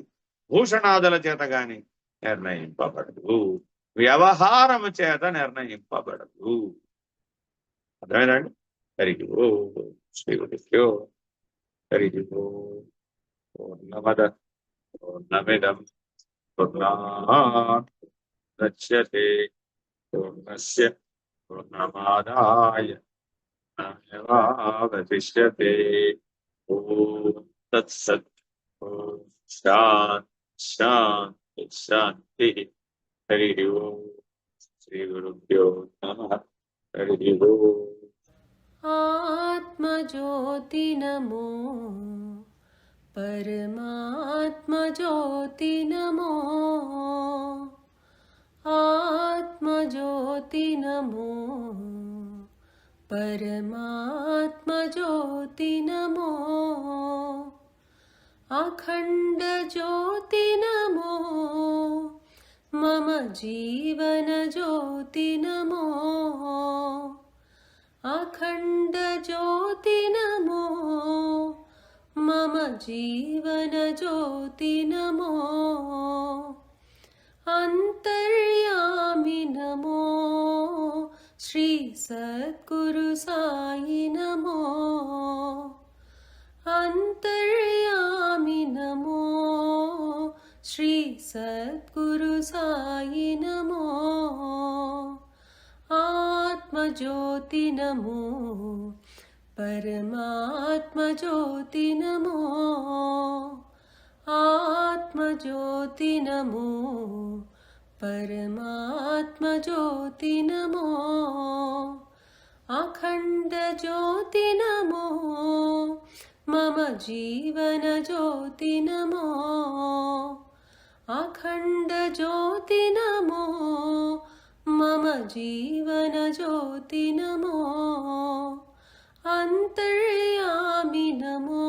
భూషణాదుల చేత గాని నిర్ణయింపబడదు, వ్యవహారము చేత నిర్ణయింపబడదు. అర్థమైందండి? హరి ఓ శ్రీ గురుభ్యో హరి ఓ. పూర్ణమద పూర్ణమిదం పూర్ణాత్ ముచ్యతే పూర్ణస్య పూర్ణమాదాయ పూర్ణమేవావశిష్యతే. ఓం తత్సత్. ఓం శాంతి శాంతి శాంతి. హరి ఓం. శ్రీ గురుభ్యో నమః. హరి ఓం. आत्मज्योति नमो परमात्मज्योति नमो आत्मज्योति नमो परमात्मज्योति नमो अखंड ज्योति नमो मम जीवन ज्योति नमो अखंड ज्योति नमो मम जीवन ज्योति नमो अंतर्यामि नमो श्री सद्गुरु साई नमो अंतर्यामि नमो श्री सद्गुरु साई नमो आत्मज्योति नमो परमात्मज्योति नमो आत्मज्योति नमो परमात्मज्योति नमो अखंड ज्योति नमो मम जीवन ज्योति नमो अखंड ज्योति नमो मम जीवन ज्योति नमो अंतर्यामि नमो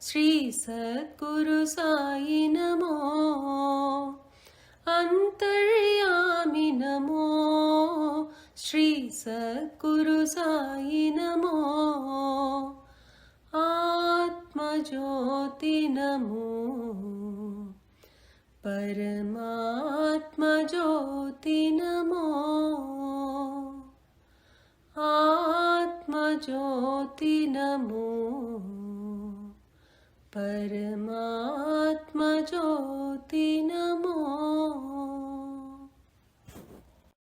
श्री सद्गुरु साई नमो अंतर्यामि नमो श्री सद्गुरु साई नमो आत्मज्योति नमो परमात्मज्योति नमो आत्मज्योति नमो परमात्मज्योति नमो।